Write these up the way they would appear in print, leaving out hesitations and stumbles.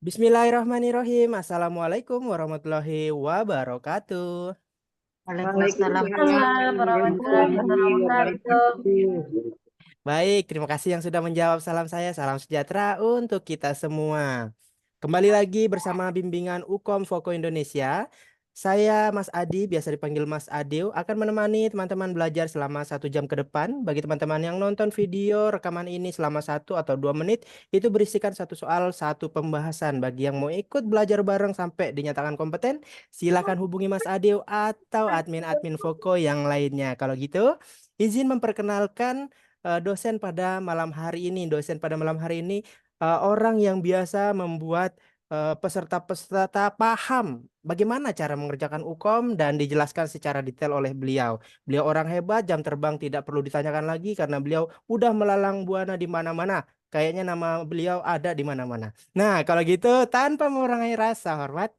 Bismillahirrahmanirrahim. Assalamualaikum warahmatullahi wabarakatuh. Waalaikumsalam Waalaikumsalam warahmatullahi warahmatullahi wabarakatuh. wabarakatuh. Baik, terima kasih yang sudah menjawab salam saya. Salam sejahtera untuk kita semua. Kembali lagi bersama bimbingan Ukom Foko Indonesia. Saya Mas Adi, biasa dipanggil Mas Adeu, akan menemani teman-teman belajar selama 1 jam ke depan. Bagi teman-teman yang nonton video rekaman ini selama 1 atau 2 menit, itu berisikan satu soal, satu pembahasan. Bagi yang mau ikut belajar bareng sampai dinyatakan kompeten, silakan hubungi Mas Adeu atau admin-admin Foko yang lainnya. Kalau gitu, izin memperkenalkan dosen pada malam hari ini. Dosen pada malam hari ini orang yang biasa membuat peserta-peserta paham bagaimana cara mengerjakan UKOM dan dijelaskan secara detail oleh beliau. Beliau orang hebat, jam terbang tidak perlu ditanyakan lagi karena beliau udah melalang buana di mana-mana. Kayaknya nama beliau ada di mana-mana. Nah, kalau gitu tanpa mengurangi rasa hormat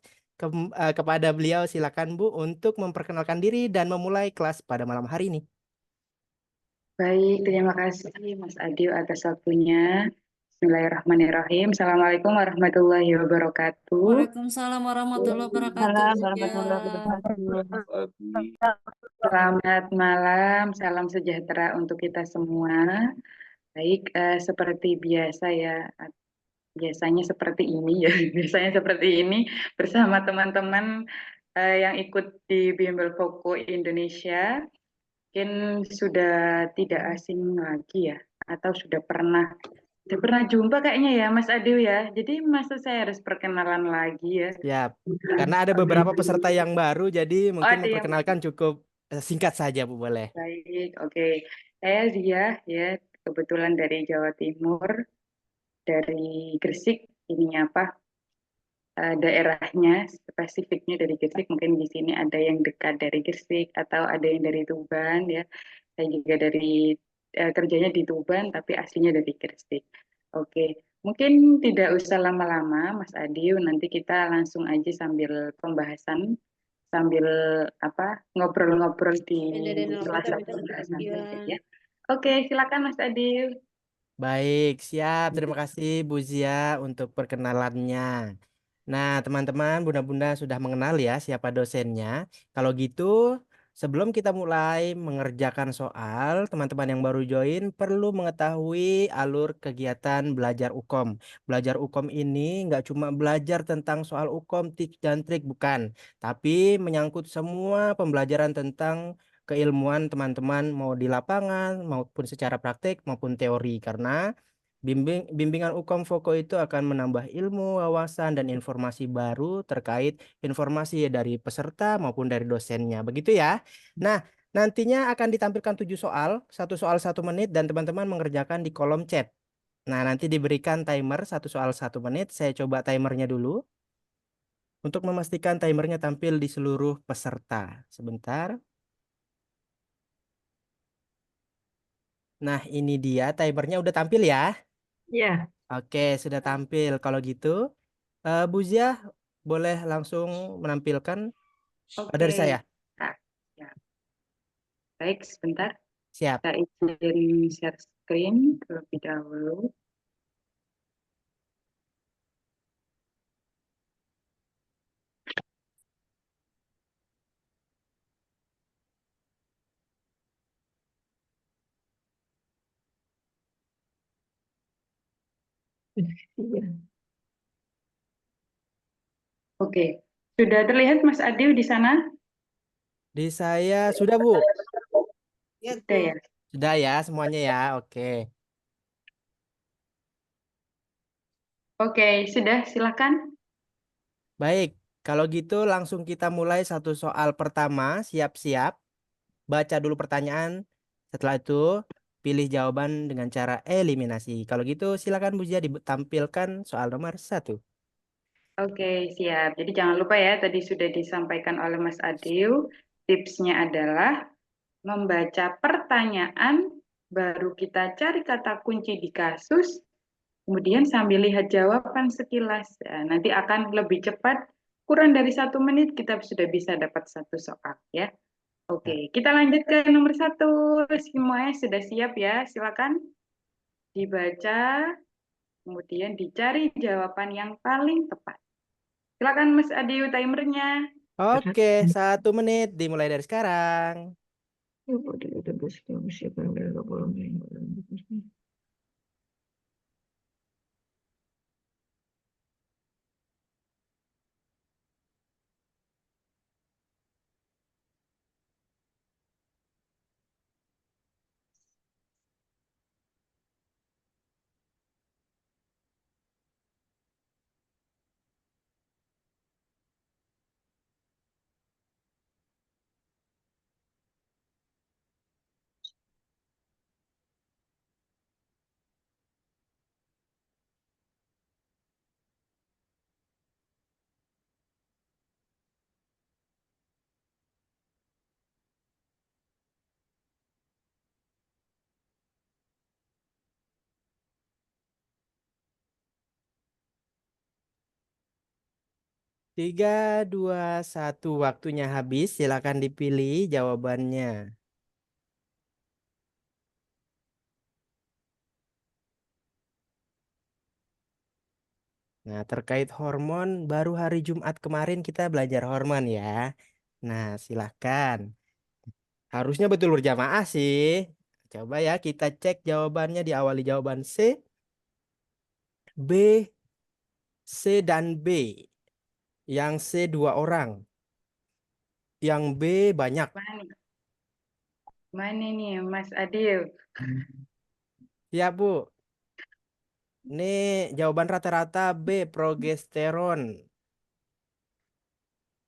kepada beliau, silakan Bu untuk memperkenalkan diri dan memulai kelas pada malam hari ini. Baik, terima kasih Mas Adio atas waktunya. Bismillahirrahmanirrahim. Assalamualaikum warahmatullahi wabarakatuh. Waalaikumsalam warahmatullahi wabarakatuh. Salam Ya. warahmatullahi wabarakatuh. Selamat malam, salam sejahtera untuk kita semua. Baik, seperti biasa ya, biasanya seperti ini ya, biasanya seperti ini bersama teman-teman yang ikut di Bimbel Foko Indonesia. Mungkin sudah tidak asing lagi ya, atau sudah pernah jumpa kayaknya ya Mas Adew ya. Jadi maksud saya harus perkenalan lagi ya. Siap. Karena ada beberapa peserta yang baru, jadi Oh, mungkin ada yang memperkenalkan cukup singkat saja, Bu, boleh. baik. Oke. Saya Zia ya, kebetulan dari Jawa Timur, dari Gresik. Ininya apa? Daerahnya spesifiknya dari Gresik. Mungkin di sini ada yang dekat dari Gresik atau ada yang dari Tuban ya. Saya juga dari kerjanya di Tuban tapi aslinya dari Gresik. Oke, mungkin tidak usah lama-lama Mas Adiu, nanti kita langsung aja sambil pembahasan, sambil apa ngobrol-ngobrol di kelas pembahasan saja Ya. ya. Oke, silakan Mas Adiu. Baik, siap. Terima kasih, Bu Zia, untuk perkenalannya. Nah, teman-teman, bunda-bunda sudah mengenal ya siapa dosennya. Kalau gitu, sebelum kita mulai mengerjakan soal, teman-teman yang baru join perlu mengetahui alur kegiatan belajar UKOM. Belajar UKOM ini nggak cuma belajar tentang soal UKOM, tips dan trik, bukan. Tapi menyangkut semua pembelajaran tentang keilmuan teman-teman mau di lapangan maupun secara praktik maupun teori, karena bimbingan UKOM Foko itu akan menambah ilmu, wawasan, dan informasi baru terkait informasi dari peserta maupun dari dosennya. Begitu ya. Nah, nantinya akan ditampilkan 7 soal, 1 soal 1 menit, dan teman-teman mengerjakan di kolom chat. Nah, nanti diberikan timer 1 soal 1 menit. Saya coba timernya dulu untuk memastikan timernya tampil di seluruh peserta. Sebentar. Nah, ini dia timernya udah tampil ya. Ya, Oke, sudah tampil. Kalau gitu, Bu Zia boleh langsung menampilkan oke. dari saya. Kak, ya. Baik, sebentar. Siap. Kita izin share screen terlebih dahulu. Iya. Oke, sudah terlihat Mas Adiu di sana? Di saya sudah, Bu. Sudah ya. Sudah ya semuanya ya. Oke. Oke, sudah silakan. Baik, kalau gitu langsung kita mulai 1 soal pertama. Siap-siap. Baca dulu pertanyaan. Setelah itu pilih jawaban dengan cara eliminasi. Kalau gitu silakan Bu Zia ditampilkan soal nomor 1. Oke, siap. Jadi jangan lupa ya, tadi sudah disampaikan oleh Mas Adiu. Tipsnya adalah membaca pertanyaan, baru kita cari kata kunci di kasus, kemudian sambil lihat jawaban sekilas. Ya, nanti akan lebih cepat, kurang dari 1 menit kita sudah bisa dapat 1 soal ya. Oke, kita lanjut ke nomor 1. Semuanya sudah siap ya, silakan dibaca Kemudian dicari jawaban yang paling tepat. Silakan Mas Adiu timernya. Oke, 1 menit dimulai dari sekarang. 3, 2, 1, waktunya habis. Silakan dipilih jawabannya. Nah, terkait hormon, baru hari Jumat kemarin kita belajar hormon ya. Nah, silahkan. Harusnya betul berjamaah sih. Coba ya kita cek jawabannya, diawali jawaban C, B, C dan B. Yang C 2 orang. Yang B banyak. Mana? Mana nih Mas Adiu? Siap, Bu. Ini jawaban rata-rata B, progesteron.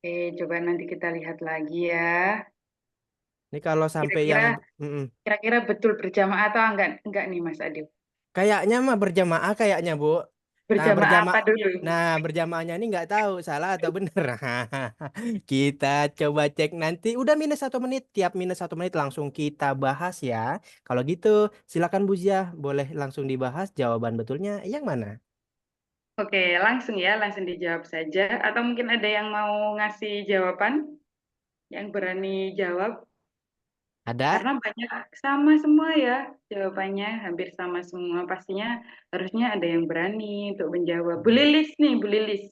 Oke, coba nanti kita lihat lagi ya. Ini kalau sampai yang Kira-kira mm-mm. kira-kira betul berjamaah atau enggak nih Mas Adiu? Kayaknya mah berjamaah kayaknya, Bu. Nah, Berjamaah apa dulu? berjamaahnya ini nggak tahu salah atau bener. Kita coba cek nanti. Udah -1 menit. Tiap -1 menit langsung kita bahas ya. Kalau gitu, silakan Bu Zia, boleh langsung dibahas jawaban betulnya yang mana? Oke, langsung ya, langsung dijawab saja. Atau mungkin ada yang mau ngasih jawaban, yang berani jawab? Ada? Karena banyak sama semua ya jawabannya, hampir sama semua. Pastinya harusnya ada yang berani untuk menjawab. Bu Lilis nih, Bu Lilis.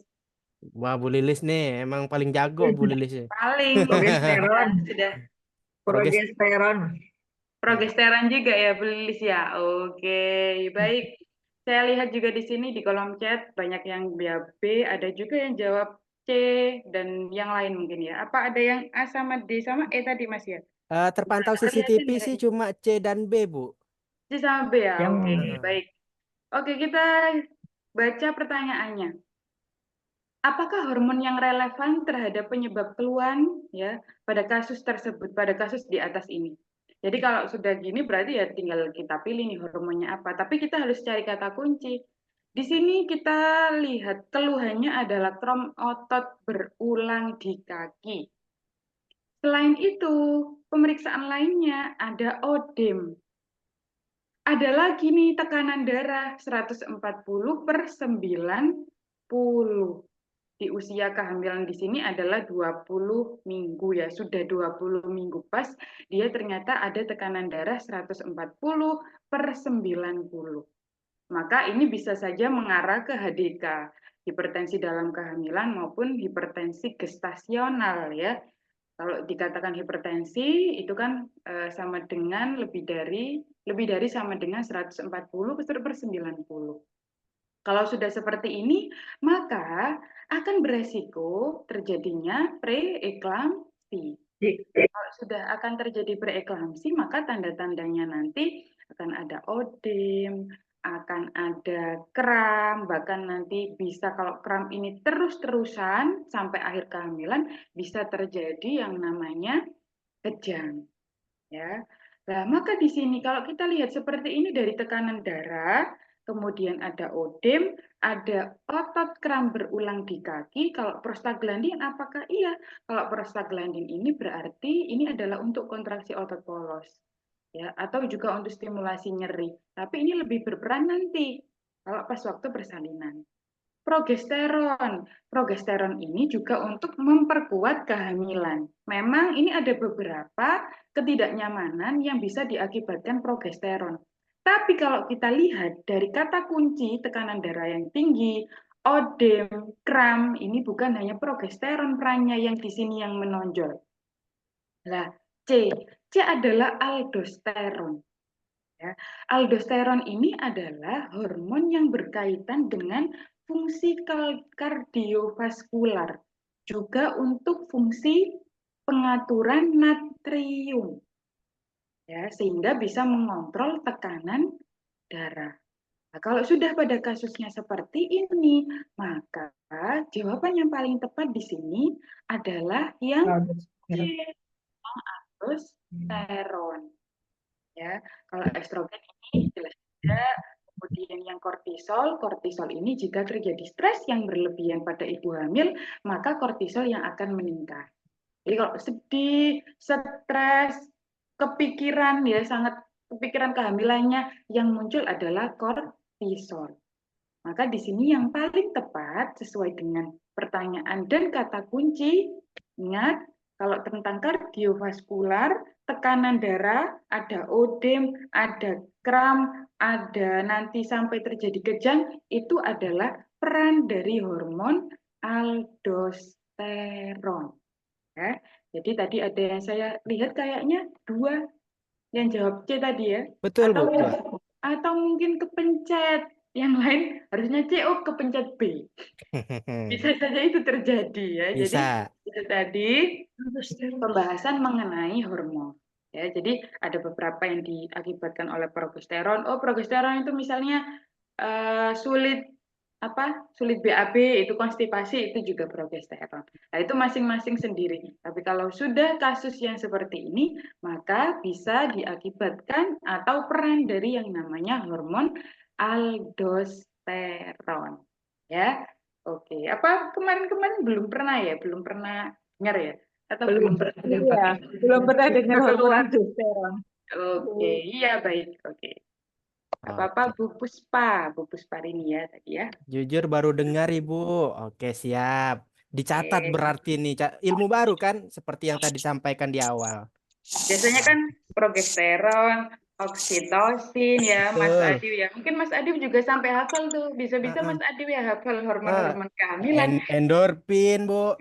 Wah, Bu Lilis nih emang paling jago Bu Lilis. Paling Progesteron, sudah Proges. progesteron. progesteron juga ya, Bu Lilis ya. Oke, baik. Saya lihat juga di sini di kolom chat banyak yang jawab B, ada juga yang jawab C dan yang lain mungkin ya. Apa ada yang A sama D sama E tadi Mas ya? Terpantau Lihatin CCTV nggak sih ini? cuma C dan B, Bu. C sama B ya. Yang Oke, Heeh. baik. Oke, kita baca pertanyaannya. Apakah hormon yang relevan terhadap penyebab keluhan ya pada kasus tersebut, pada kasus di atas ini? Jadi kalau sudah gini berarti ya tinggal kita pilih nih hormonnya apa. Tapi kita harus cari kata kunci. Di sini kita lihat keluhannya adalah krom otot berulang di kaki. Selain itu, pemeriksaan lainnya ada odem. Ada lagi nih tekanan darah 140/90. Di usia kehamilan di sini adalah 20 minggu ya. Sudah 20 minggu pas, dia ternyata ada tekanan darah 140/90. Maka ini bisa saja mengarah ke HDK, hipertensi dalam kehamilan maupun hipertensi gestasional ya. Kalau dikatakan hipertensi itu kan sama dengan lebih dari sama dengan 140/90. Kalau sudah seperti ini, maka akan beresiko terjadinya preeklamsi. Kalau sudah akan terjadi preeklamsi, maka tanda-tandanya nanti akan ada odem, akan ada kram, bahkan nanti bisa kalau kram ini terus-terusan sampai akhir kehamilan bisa terjadi yang namanya kejang. Ya. Nah, maka di sini kalau kita lihat seperti ini dari tekanan darah, kemudian ada odem, ada otot kram berulang di kaki. Kalau prostaglandin apakah iya? Kalau prostaglandin ini berarti ini adalah untuk kontraksi otot polos. Ya, atau juga untuk stimulasi nyeri. Tapi ini lebih berperan nanti kalau pas waktu persalinan. Progesteron. Progesteron ini juga untuk memperkuat kehamilan. Memang ini ada beberapa ketidaknyamanan yang bisa diakibatkan progesteron. Tapi kalau kita lihat dari kata kunci tekanan darah yang tinggi, odem, kram, ini bukan hanya progesteron perannya yang di sini yang menonjol. Nah, C adalah aldosteron. Ya. Aldosteron ini adalah hormon yang berkaitan dengan fungsi kardiovaskular, juga untuk fungsi pengaturan natrium, ya, sehingga bisa mengontrol tekanan darah. Nah, kalau sudah pada kasusnya seperti ini, maka jawaban yang paling tepat di sini adalah yang C, aldosteron. Ya, kalau estrogen ini jelas tidak. Kemudian yang kortisol, kortisol ini jika terjadi stres yang berlebihan pada ibu hamil, maka kortisol yang akan meningkat. Jadi kalau sedih, stres, kepikiran ya sangat kepikiran kehamilannya, yang muncul adalah kortisol. Maka di sini yang paling tepat sesuai dengan pertanyaan dan kata kunci, ingat kalau tentang kardiovaskular, tekanan darah, ada odem, ada kram, ada nanti sampai terjadi kejang, itu adalah peran dari hormon aldosteron. Ya. Jadi tadi ada yang saya lihat kayaknya dua yang jawab C tadi ya, Betul, Bu. atau mungkin kepencet yang lain harusnya C, oh kepencet B. Bisa saja itu terjadi ya. Jadi Bisa. itu tadi pembahasan mengenai hormon. Ya, jadi ada beberapa yang diakibatkan oleh progesteron. Oh, progesteron itu misalnya sulit sulit BAB, itu konstipasi, itu juga progesteron. Nah, itu masing-masing sendiri. Tapi kalau sudah kasus yang seperti ini, maka bisa diakibatkan atau peran dari yang namanya hormon aldosteron. Ya, oke. Apa kemarin-kemarin belum pernah dengar ya? Atau belum pernah Iya, belum pernah dengar hormon keluar? aldosteron. Oke, iya baik. Oke. Apa-apa Oke. Bu Puspa ini ya tadi ya. Jujur baru dengar, Ibu. Oke, siap. Dicatat Oke. berarti nih. Ilmu baru kan? Seperti yang tadi disampaikan di awal. Biasanya kan progesteron, oksitosin ya, Mas Betul. Adi ya. Mungkin Mas Adi juga sampai hafal tuh. Bisa-bisa Heeh. Mas Adi ya hafal Ah, hormon-hormon kehamilan. endorfin, Bu.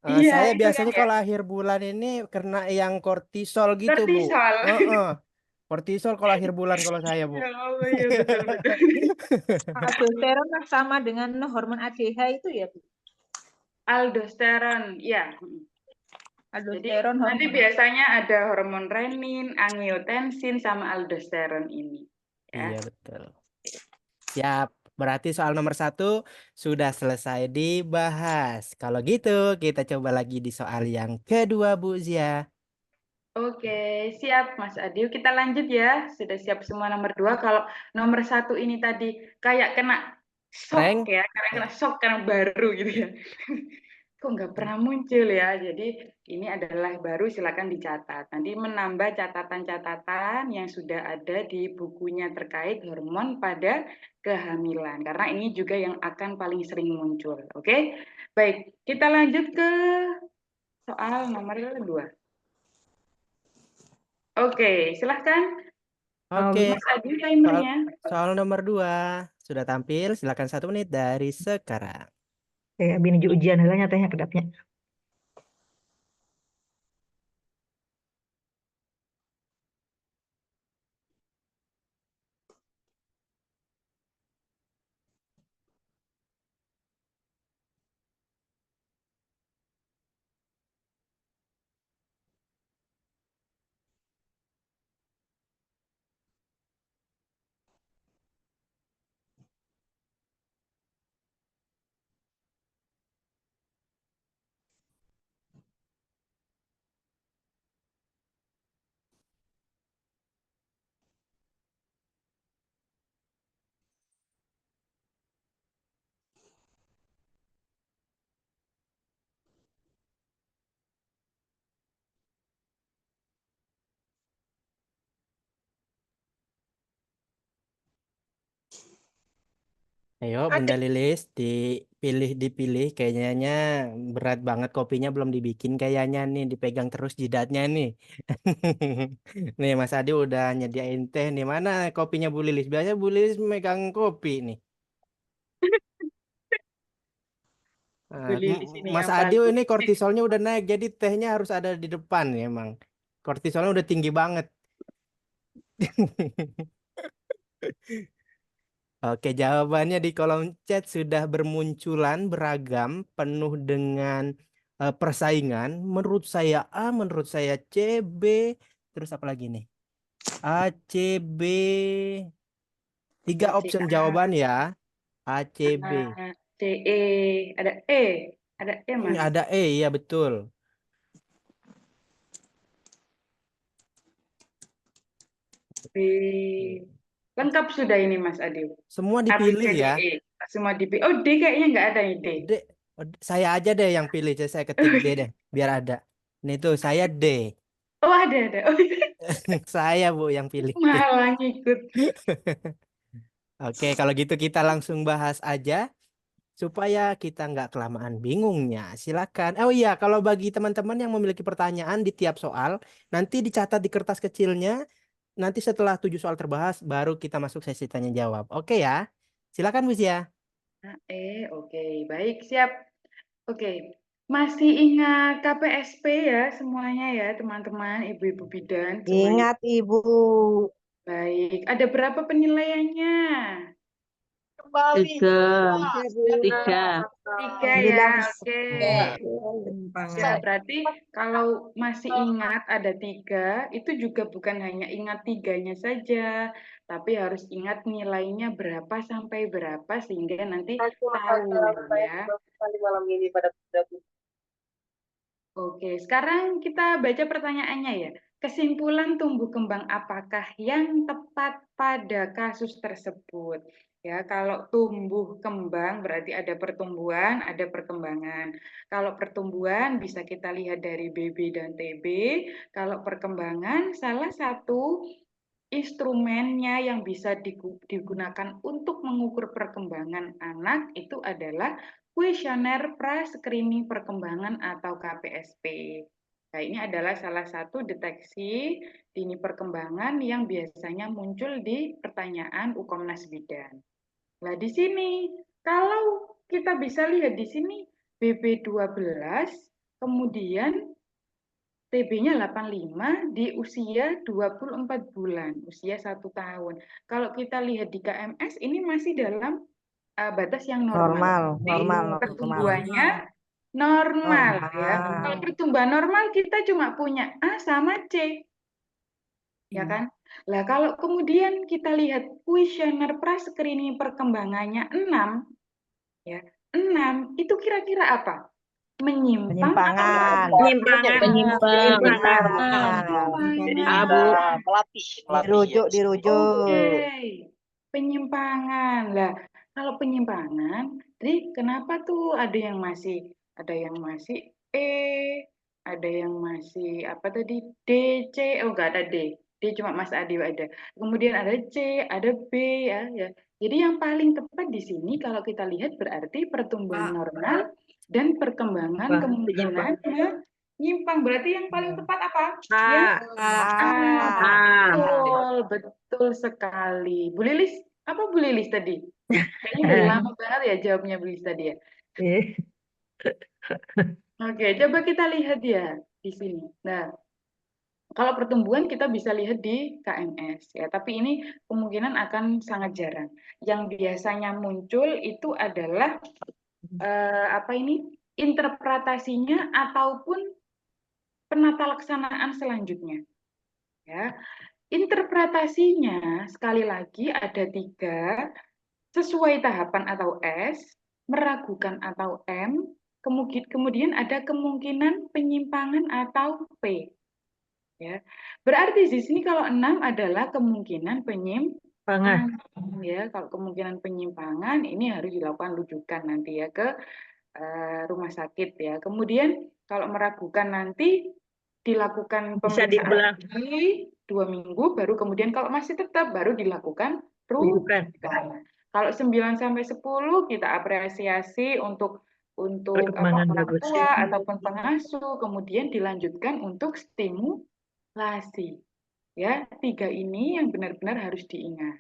Iya, Saya itu kan biasanya ya. kalau akhir bulan ini kena yang kortisol gitu, Bu. Kortisol. Heeh. Kortisol kalau akhir bulan kalau saya, Bu. Ya Allah, ya betul-betul. Aldosteron kan sama dengan hormon ADH itu ya, Bu. Aldosteron, ya. Jadi Aldosteron nanti hormon. biasanya ada hormon renin, angiotensin, sama aldosteron ini. Ya. Iya, betul. Siap. Berarti soal nomor 1 sudah selesai dibahas. Kalau gitu, kita coba lagi di soal yang kedua, Bu Zia. Oke, siap Mas Adi. Kita lanjut ya. Sudah siap semua nomor 2. Kalau nomor 1 ini tadi kayak kena shock Prank? ya, karena kena shock karena baru gitu ya. Kok nggak pernah muncul ya. Jadi ini adalah baru, silakan dicatat. Nanti menambah catatan-catatan yang sudah ada di bukunya terkait hormon pada kehamilan. Karena ini juga yang akan paling sering muncul. Oke, baik. Kita lanjut ke soal nomor 2. Oke, silahkan Oke, Mas Adi soal, timernya. soal nomor 2 sudah tampil. Silakan 1 menit dari sekarang. Kayak bini ujian lah nyatanya kedapnya. Ayo, Ada. Bunda Lilis, dipilih. Kayaknya berat banget kopinya belum dibikin kayaknya nih, dipegang terus jidatnya nih. Nih, Mas Adi udah nyediain teh nih. Mana kopinya Bu Lilis? Biasanya Bu Lilis megang kopi nih. Beli di sini Mas yang Adi paling. ini kortisolnya udah naik, jadi tehnya harus ada di depan ya emang. Kortisolnya udah tinggi banget. Oke, jawabannya di kolom chat sudah bermunculan beragam, penuh dengan persaingan. Menurut saya A, menurut saya C, B, terus apa lagi nih? A, C, B. Tiga Ada option CA, jawaban ya. A, C, B. CE, ada E Mas. Ada E, ya betul. B. Lengkap sudah ini Mas Adi. Semua A, B, C, dipilih D, ya. E. Semua dipilih. Oh, D kayaknya nggak ada ini D. D, saya aja deh yang pilih, saya ketik D deh, biar ada. Nih tuh, saya D. Oh, ada. Oh, Saya Bu yang pilih D. malah ngikut. Oke, kalau gitu kita langsung bahas aja supaya kita nggak kelamaan bingungnya. Silakan. Oh iya, kalau bagi teman-teman yang memiliki pertanyaan di tiap soal, nanti dicatat di kertas kecilnya. Nanti setelah 7 soal terbahas, baru kita masuk sesi tanya jawab. Oke ya? Silakan Bu Zia. Oke, baik, siap. Oke, masih ingat KPSP ya semuanya ya teman-teman, ibu-ibu bidan semuanya. Ingat Ibu. Baik, ada berapa penilaiannya? Tiga. Tiga. Tiga ya, oke. Penyimpangan. Ya, berarti kalau masih ingat ada tiga, itu juga bukan hanya ingat tiganya saja, tapi harus ingat nilainya berapa sampai berapa sehingga nanti tahu ya. Oke, sekarang kita baca pertanyaannya ya. Kesimpulan tumbuh kembang apakah yang tepat pada kasus tersebut? Ya, kalau tumbuh kembang berarti ada pertumbuhan, ada perkembangan. Kalau pertumbuhan bisa kita lihat dari BB dan TB. Kalau perkembangan salah satu instrumennya yang bisa digunakan untuk mengukur perkembangan anak itu adalah kuesioner pra-screening perkembangan atau KPSP. Nah, ini adalah salah satu deteksi dini perkembangan yang biasanya muncul di pertanyaan Ukomnas Bidan. Nah, di sini kalau kita bisa lihat di sini BB12, kemudian TB-nya 85 di usia 24 bulan, usia 1 tahun. Kalau kita lihat di KMS ini masih dalam batas yang normal. Normal. Pertumbuhannya normal ya. Kalau pertumbuhan normal kita cuma punya A sama C. Ya kan? Lah kalau kemudian kita lihat kuesioner pra-screening perkembangannya 6 ya. 6 itu kira-kira apa? Menyimpang atau Penyimpangan. Abu. Dirujuk. Oke, penyimpangan. Lah, kalau penyimpangan, jadi kenapa tuh ada yang masih E, ada yang masih apa tadi D, C, oh enggak ada D. D cuma Mas Adi ada. Kemudian ada C, ada B ya. Jadi yang paling tepat di sini kalau kita lihat berarti pertumbuhan normal dan perkembangan kemungkinan menyimpang. Berarti yang paling tepat apa? Betul sekali. Bu Lilis, apa Bu Lilis tadi? Kayaknya udah lama banget ya jawabnya Bu Lilis tadi ya. Oke, coba kita lihat ya di sini. Nah, kalau pertumbuhan kita bisa lihat di KMS ya, tapi ini kemungkinan akan sangat jarang. Yang biasanya muncul itu adalah interpretasinya ataupun penata laksanaan selanjutnya. Ya, interpretasinya sekali lagi ada 3, sesuai tahapan atau S, meragukan atau M, kemudian ada kemungkinan penyimpangan atau P. Ya, berarti di sini kalau 6 adalah kemungkinan penyimpangan. Ya, kalau kemungkinan penyimpangan ini harus dilakukan rujukan nanti ya ke rumah sakit ya. Kemudian kalau meragukan nanti dilakukan pemeriksaan lagi 2 minggu, baru kemudian kalau masih tetap baru dilakukan rujukan. Kalau 9 sampai 10 kita apresiasi untuk Perkembangan orang bagus. tua ataupun pengasuh, kemudian dilanjutkan untuk stimulasi. Ya, 3 ini yang benar-benar harus diingat.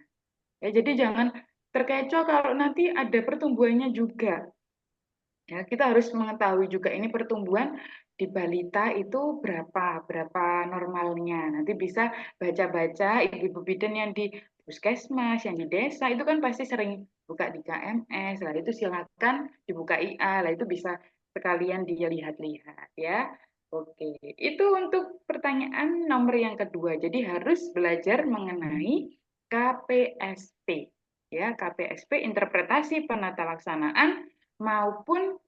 Ya, jadi jangan terkecoh kalau nanti ada pertumbuhannya juga. Ya, kita harus mengetahui juga ini pertumbuhan di balita itu berapa normalnya. Nanti bisa baca-baca ibu-ibu bidan yang di puskesmas, yang di desa itu kan pasti sering buka di KMS. Lah itu silakan dibuka IA. Lah itu bisa sekalian dilihat-lihat ya. Oke, itu untuk pertanyaan nomor yang kedua. Jadi harus belajar mengenai KPSP. Ya, KPSP interpretasi penata laksanaan maupun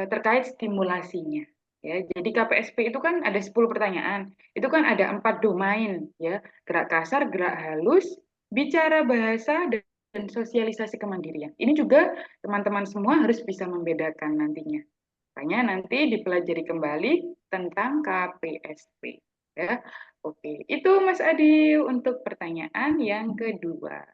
terkait stimulasinya. Ya, jadi KPSP itu kan ada 10 pertanyaan. Itu kan ada 4 domain ya, gerak kasar, gerak halus, bicara bahasa dan sosialisasi kemandirian. Ini juga teman-teman semua harus bisa membedakan nantinya. Makanya nanti dipelajari kembali tentang KPSP ya. Oke, itu Mas Adi untuk pertanyaan yang kedua.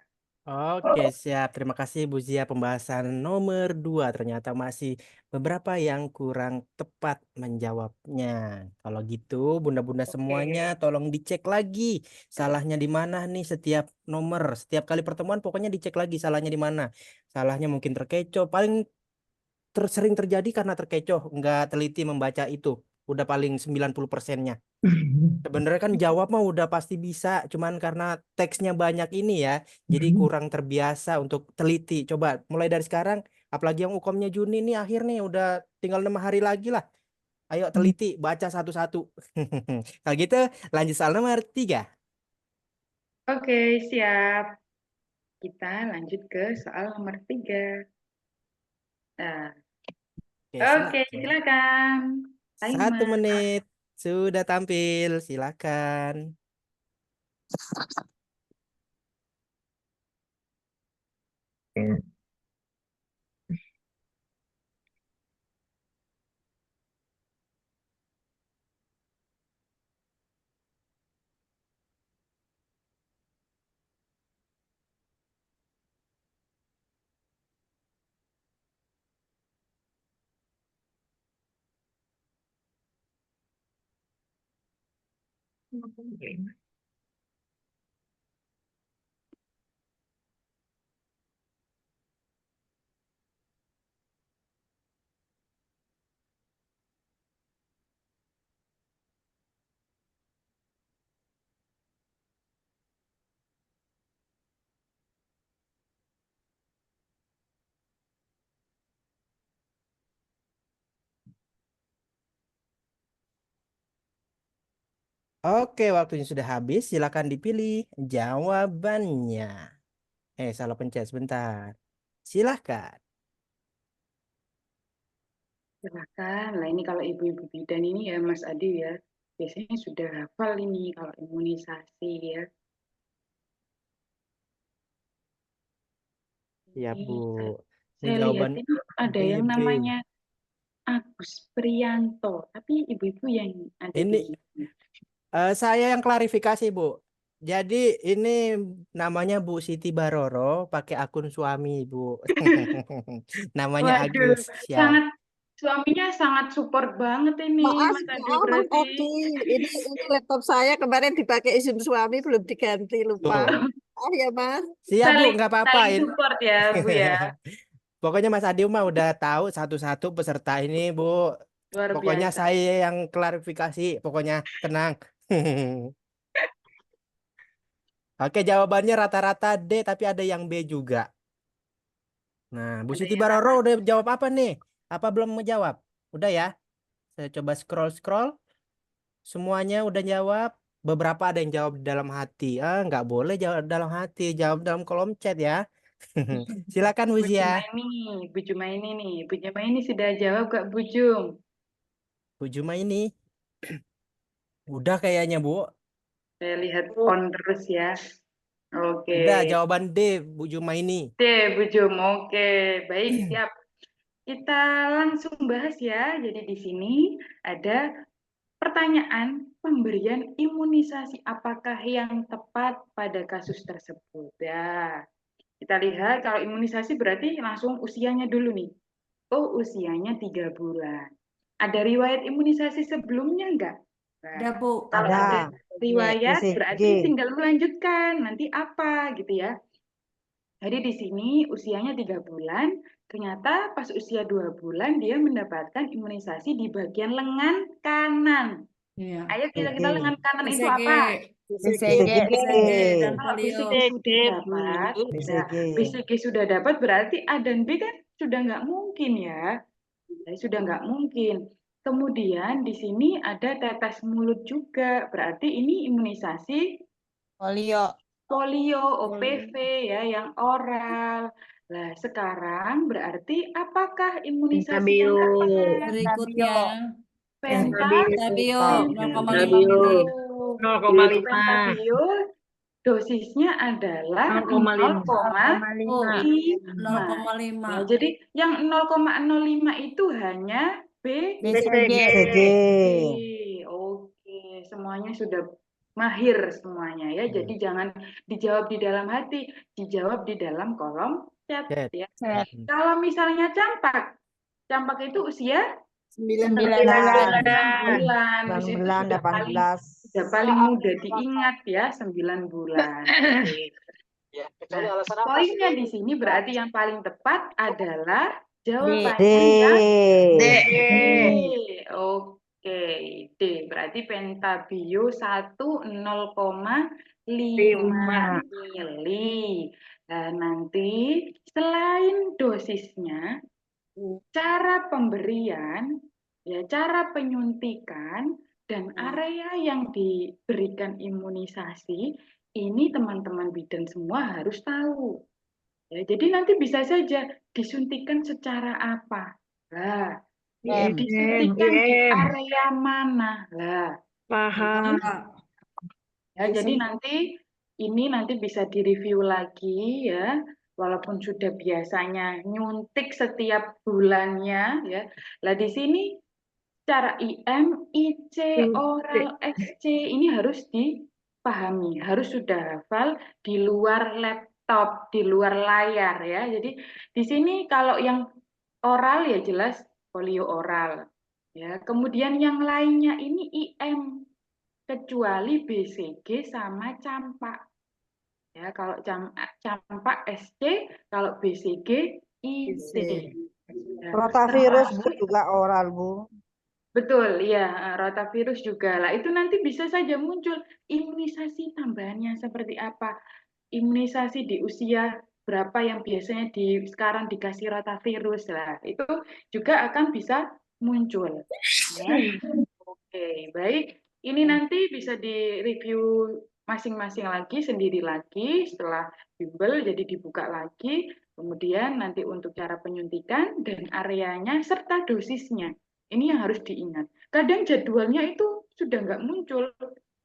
Oke, siap. Terima kasih Bu Zia. Pembahasan nomor 2 ternyata masih beberapa yang kurang tepat menjawabnya. Kalau gitu, bunda-bunda semuanya Oke. tolong dicek lagi salahnya di mana nih setiap nomor. Setiap kali pertemuan pokoknya dicek lagi salahnya di mana. Salahnya mungkin terkecoh. Paling sering terjadi karena terkecoh, nggak teliti membaca itu. Udah paling 90%-nya. Sebenarnya kan jawab mah udah pasti bisa, cuman karena teksnya banyak ini ya, jadi kurang terbiasa untuk teliti. Coba mulai dari sekarang, apalagi yang ukomnya Juni nih akhir nih, udah tinggal 6 hari lagi lah. Ayo teliti, baca satu-satu. Kalau gitu lanjut soal nomor 3. Oke, siap. Kita lanjut ke soal nomor 3. Nah, Oke, oke, silakan. silakan. 1 menit Timer. sudah tampil, silakan. Oke, waktunya sudah habis, silakan dipilih jawabannya. Salah pencet sebentar. Silahkan. Silakan. Nah, ini kalau ibu-ibu bidan ini ya Mas Adi ya, biasanya sudah hafal ini kalau imunisasi ya. Ya, Ini Bu. saya, Ini saya lihat jawaban ini ada yang BB. namanya Agus Prianto, tapi ibu-ibu yang ada di Ini sini. saya yang klarifikasi, Bu. Jadi ini namanya Bu Siti Baroro pakai akun suami, Bu. Namanya Waduh, Agus. Siap. sangat suaminya sangat support banget ini Maaf, Mas Adi maaf Mas berarti. Adi. Ini laptop saya kemarin dipakai izin suami belum diganti lupa. Tuh. Ah ya Mas. Siap, Bu. Saling Nggak apa-apa. saling support ya Bu ya. Pokoknya Mas Adi mah udah tahu satu-satu peserta ini, Bu. Luar Pokoknya biasa. saya yang klarifikasi. Pokoknya tenang. Oke, jawabannya rata-rata D, tapi ada yang B juga. Nah, Bu Ada Siti yang Baroro apa? udah jawab apa nih? Apa belum menjawab? Udah ya? Saya coba scroll-scroll. Semuanya udah jawab. Beberapa ada yang jawab dalam hati. Nggak boleh jawab dalam hati. Jawab dalam kolom chat ya. Silakan Bu Bu Zia. Jumaini, Bu Jumaini nih. Bu Jumaini sudah jawab gak Bu Jum? Bu Juma ini. Udah kayaknya, Bu. Saya lihat on terus ya. Oke. Udah jawaban D, Bu Juma ini. Deh, Bu Jum. Oke, baik, siap. Kita langsung bahas ya. Jadi di sini ada pertanyaan pemberian imunisasi apakah yang tepat pada kasus tersebut. Ya. Kita lihat kalau imunisasi berarti langsung usianya dulu nih. Oh, usianya 3 bulan. Ada riwayat imunisasi sebelumnya enggak? Nah, Ada, Bu. kalau ada riwayat BCG. berarti tinggal melanjutkan nanti apa gitu ya. Jadi di sini usianya 3 bulan, ternyata pas usia 2 bulan dia mendapatkan imunisasi di bagian lengan kanan. Iya. Ayo kita lengan kanan itu BCG, apa? BCG dan Kalau polio. BCG sudah dapat, BCG. BCG sudah dapat berarti A dan B kan sudah nggak mungkin ya. Sudah nggak mungkin. Kemudian di sini ada tetes mulut juga, berarti ini imunisasi Polio. polio, OPV ya, yang oral. Nah, sekarang berarti apakah imunisasi yang tepat? Berikutnya, Pentabio. 0,5 mili. 0,5. Pentabio dosisnya adalah 0,5. Oh, 0,5. Ya, jadi yang 0,05 itu hanya BCG. Oke, semuanya sudah mahir semuanya ya. Jadi jangan dijawab di dalam hati, dijawab di dalam kolom chat Chat. ya. Kalau misalnya campak itu usia 9 bulan, 18. sudah paling mudah diingat ya, 9 bulan. Nah, poinnya di sini berarti yang paling tepat adalah jawabannya yang D. Oke, D. Berarti pentabio 0,5 mili. Nah, nanti selain dosisnya, cara pemberian, ya, cara penyuntikan, dan area yang diberikan imunisasi, ini teman-teman bidan semua harus tahu. Ya, jadi nanti bisa saja disuntikan secara apa. Lah, disuntikan di area mana. Lah, ya, jadi nanti bisa direview lagi ya. Walaupun sudah biasanya nyuntik setiap bulannya ya. Lah di sini cara IM, IC, oral, XC ini harus dipahami, harus sudah hafal di luar laptop, di luar layar ya. Jadi di sini kalau yang oral ya jelas polio oral. Ya, kemudian yang lainnya ini IM kecuali BCG sama campak. Ya, kalau campak SC, kalau BCG IC. Ya, Rotavirus Bu juga oral Bu. betul, ya, rotavirus juga lah. Itu nanti bisa saja muncul imunisasi tambahannya seperti apa. Imunisasi di usia berapa yang biasanya sekarang dikasih rotavirus lah. Itu juga akan bisa muncul. Ya. Oke, baik. Ini nanti bisa direview masing-masing lagi, sendiri lagi setelah bimbel, jadi dibuka lagi. Kemudian nanti untuk cara penyuntikan dan areanya serta dosisnya. Ini yang harus diingat. Kadang jadwalnya itu sudah nggak muncul,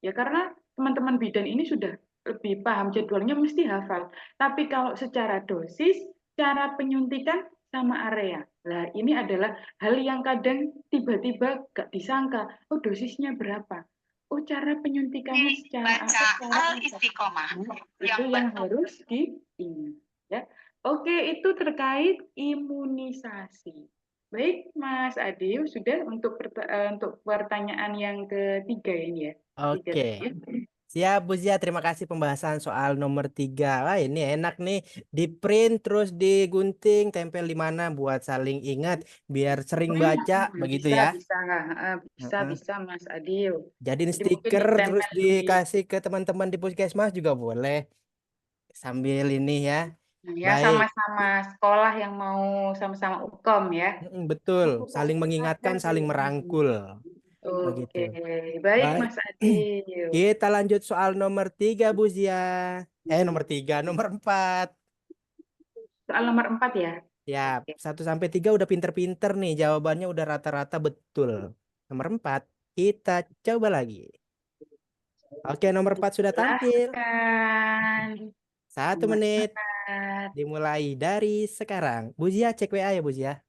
ya karena teman-teman bidan ini sudah lebih paham jadwalnya mesti hafal. Tapi kalau secara dosis, cara penyuntikan sama area. Nah, ini adalah hal yang kadang tiba-tiba gak disangka. Oh, dosisnya berapa? Oh, cara penyuntikannya secara apa? Itu yang harus diingat. Ya. Oke, itu terkait imunisasi. Baik, Mas Adi, sudah untuk pertanyaan yang ketiga ini ya. Oke. Siap, Bu Zia. Terima kasih pembahasan soal nomor 3. Wah, ini enak nih. Di print terus digunting, tempel di mana buat saling ingat, biar sering baca, begitu ya. Bisa, Mas Adil. Jadiin Jadi mungkin stiker terus ditempel di dikasih ke teman-teman di puskesmas juga boleh. Sambil ini ya. ya Baik. sama-sama sekolah yang mau sama-sama UKOM ya. Betul, saling mengingatkan, saling merangkul. Begitu. Oke, baik Baik. Mas Adil. Kita lanjut soal nomor 3, Bu Zia. Nomor 3, nomor 4. Soal nomor 4 ya. Ya, 1 sampai 3 udah pinter-pinter nih. Jawabannya udah rata-rata betul. Nomor 4, kita coba lagi. Oke, nomor 4 sudah tampil. Silahkan. 1 Nomor menit. 4. Dimulai dari sekarang. Bu Zia, cek WA ya, Bu Zia.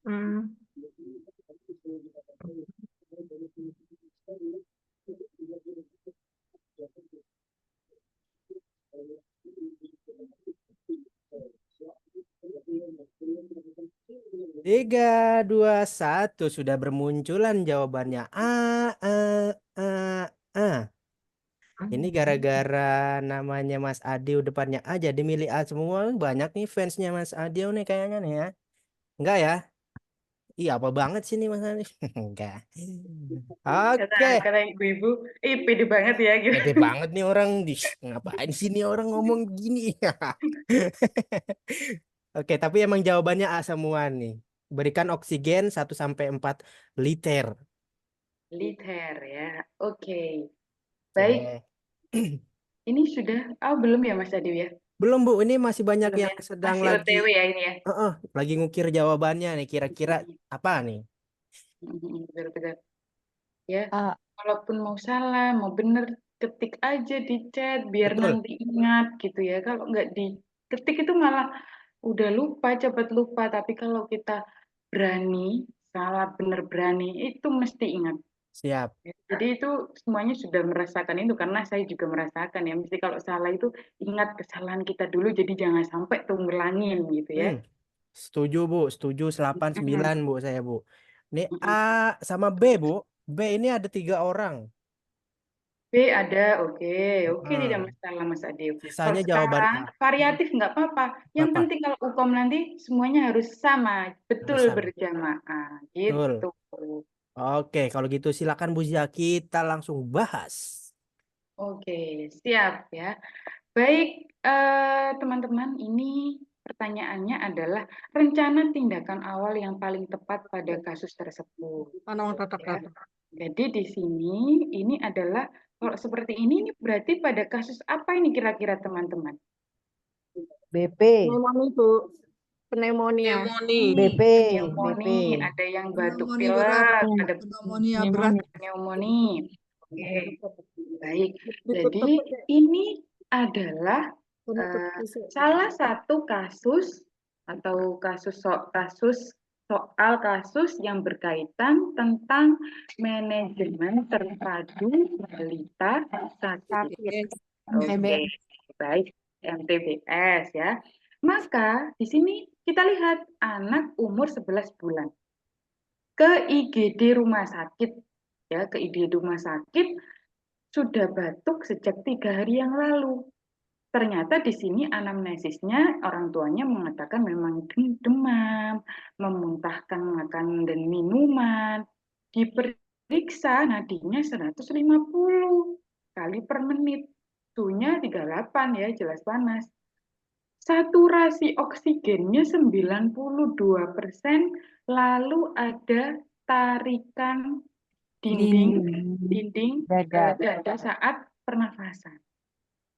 Hmm. 3, 2, 1 sudah bermunculan jawabannya. Ini gara-gara namanya Mas Adio depannya A jadi milih A semua. Banyak nih fansnya Mas Adio nih kayaknya nih ya. Enggak ya? Iya apa banget sih nih Mas Adio? Enggak. Oke. Kata ibu-ibu, pede banget ya gitu. Pede banget nih orang. Ngapain sih nih orang ngomong gini? Oke, tapi emang jawabannya A semua nih. Berikan oksigen 1 sampai 4 liter. Liter ya. Oke. Baik, Oke. ini sudah, belum ya Mas Adi ya? Belum Bu, ini masih banyak Belum yang ya? sedang Masih lagi OTW ya ini ya? lagi ngukir jawabannya nih. Kira-kira apa nih? Betul-betul. Ya, Ah. kalaupun mau salah, mau bener, ketik aja di chat biar Betul. nanti ingat gitu ya. Kalau nggak diketik itu malah udah lupa, cepat lupa. Tapi kalau kita berani, salah bener berani, itu mesti ingat. Siap. Ya, jadi itu semuanya sudah merasakan itu karena saya juga merasakan ya. Mesti kalau salah itu ingat kesalahan kita dulu, jadi jangan sampai tuh ngulangin gitu ya. Setuju Bu, setuju 8, 9 Bu saya Bu. Ini A Mm-mm. sama B Bu. B ini ada 3 orang. B ada, oke, oke tidak Hmm. masalah Mas Adil. Kalau Sisanya jawaban sekarang A. variatif nggak apa-apa. Yang Apa? penting kalau UKOM nanti semuanya harus sama, betul Harus sama. berjamaah Betul. gitu. Oke, kalau gitu silakan Bu Zia, kita langsung bahas. Oke, siap ya. Baik, teman-teman, ini pertanyaannya adalah rencana tindakan awal yang paling tepat pada kasus tersebut. Ya. Jadi di sini ini adalah kalau seperti ini berarti pada kasus apa ini kira-kira teman-teman? BP. Pneumonia, Bu. Pneumonia. BP. Pneumonia, ada yang batuk Pneumonia pilek, berat, ada pneumonia berat. pneumonia. Oke, baik. Jadi ini adalah salah satu kasus atau soal kasus yang berkaitan tentang manajemen terpadu balita sakit. Oke, baik, MTBS ya. Maka di sini kita lihat anak umur 11 bulan ke IGD rumah sakit ya, ke IGD rumah sakit sudah batuk sejak 3 hari yang lalu. Ternyata di sini anamnesisnya orang tuanya mengatakan memang demam, memuntahkan makanan dan minuman. Diperiksa nadinya 150 kali per menit. Suhunya 38 ya, jelas panas. Saturasi oksigennya 92%, lalu ada tarikan dinding dada saat pernafasan.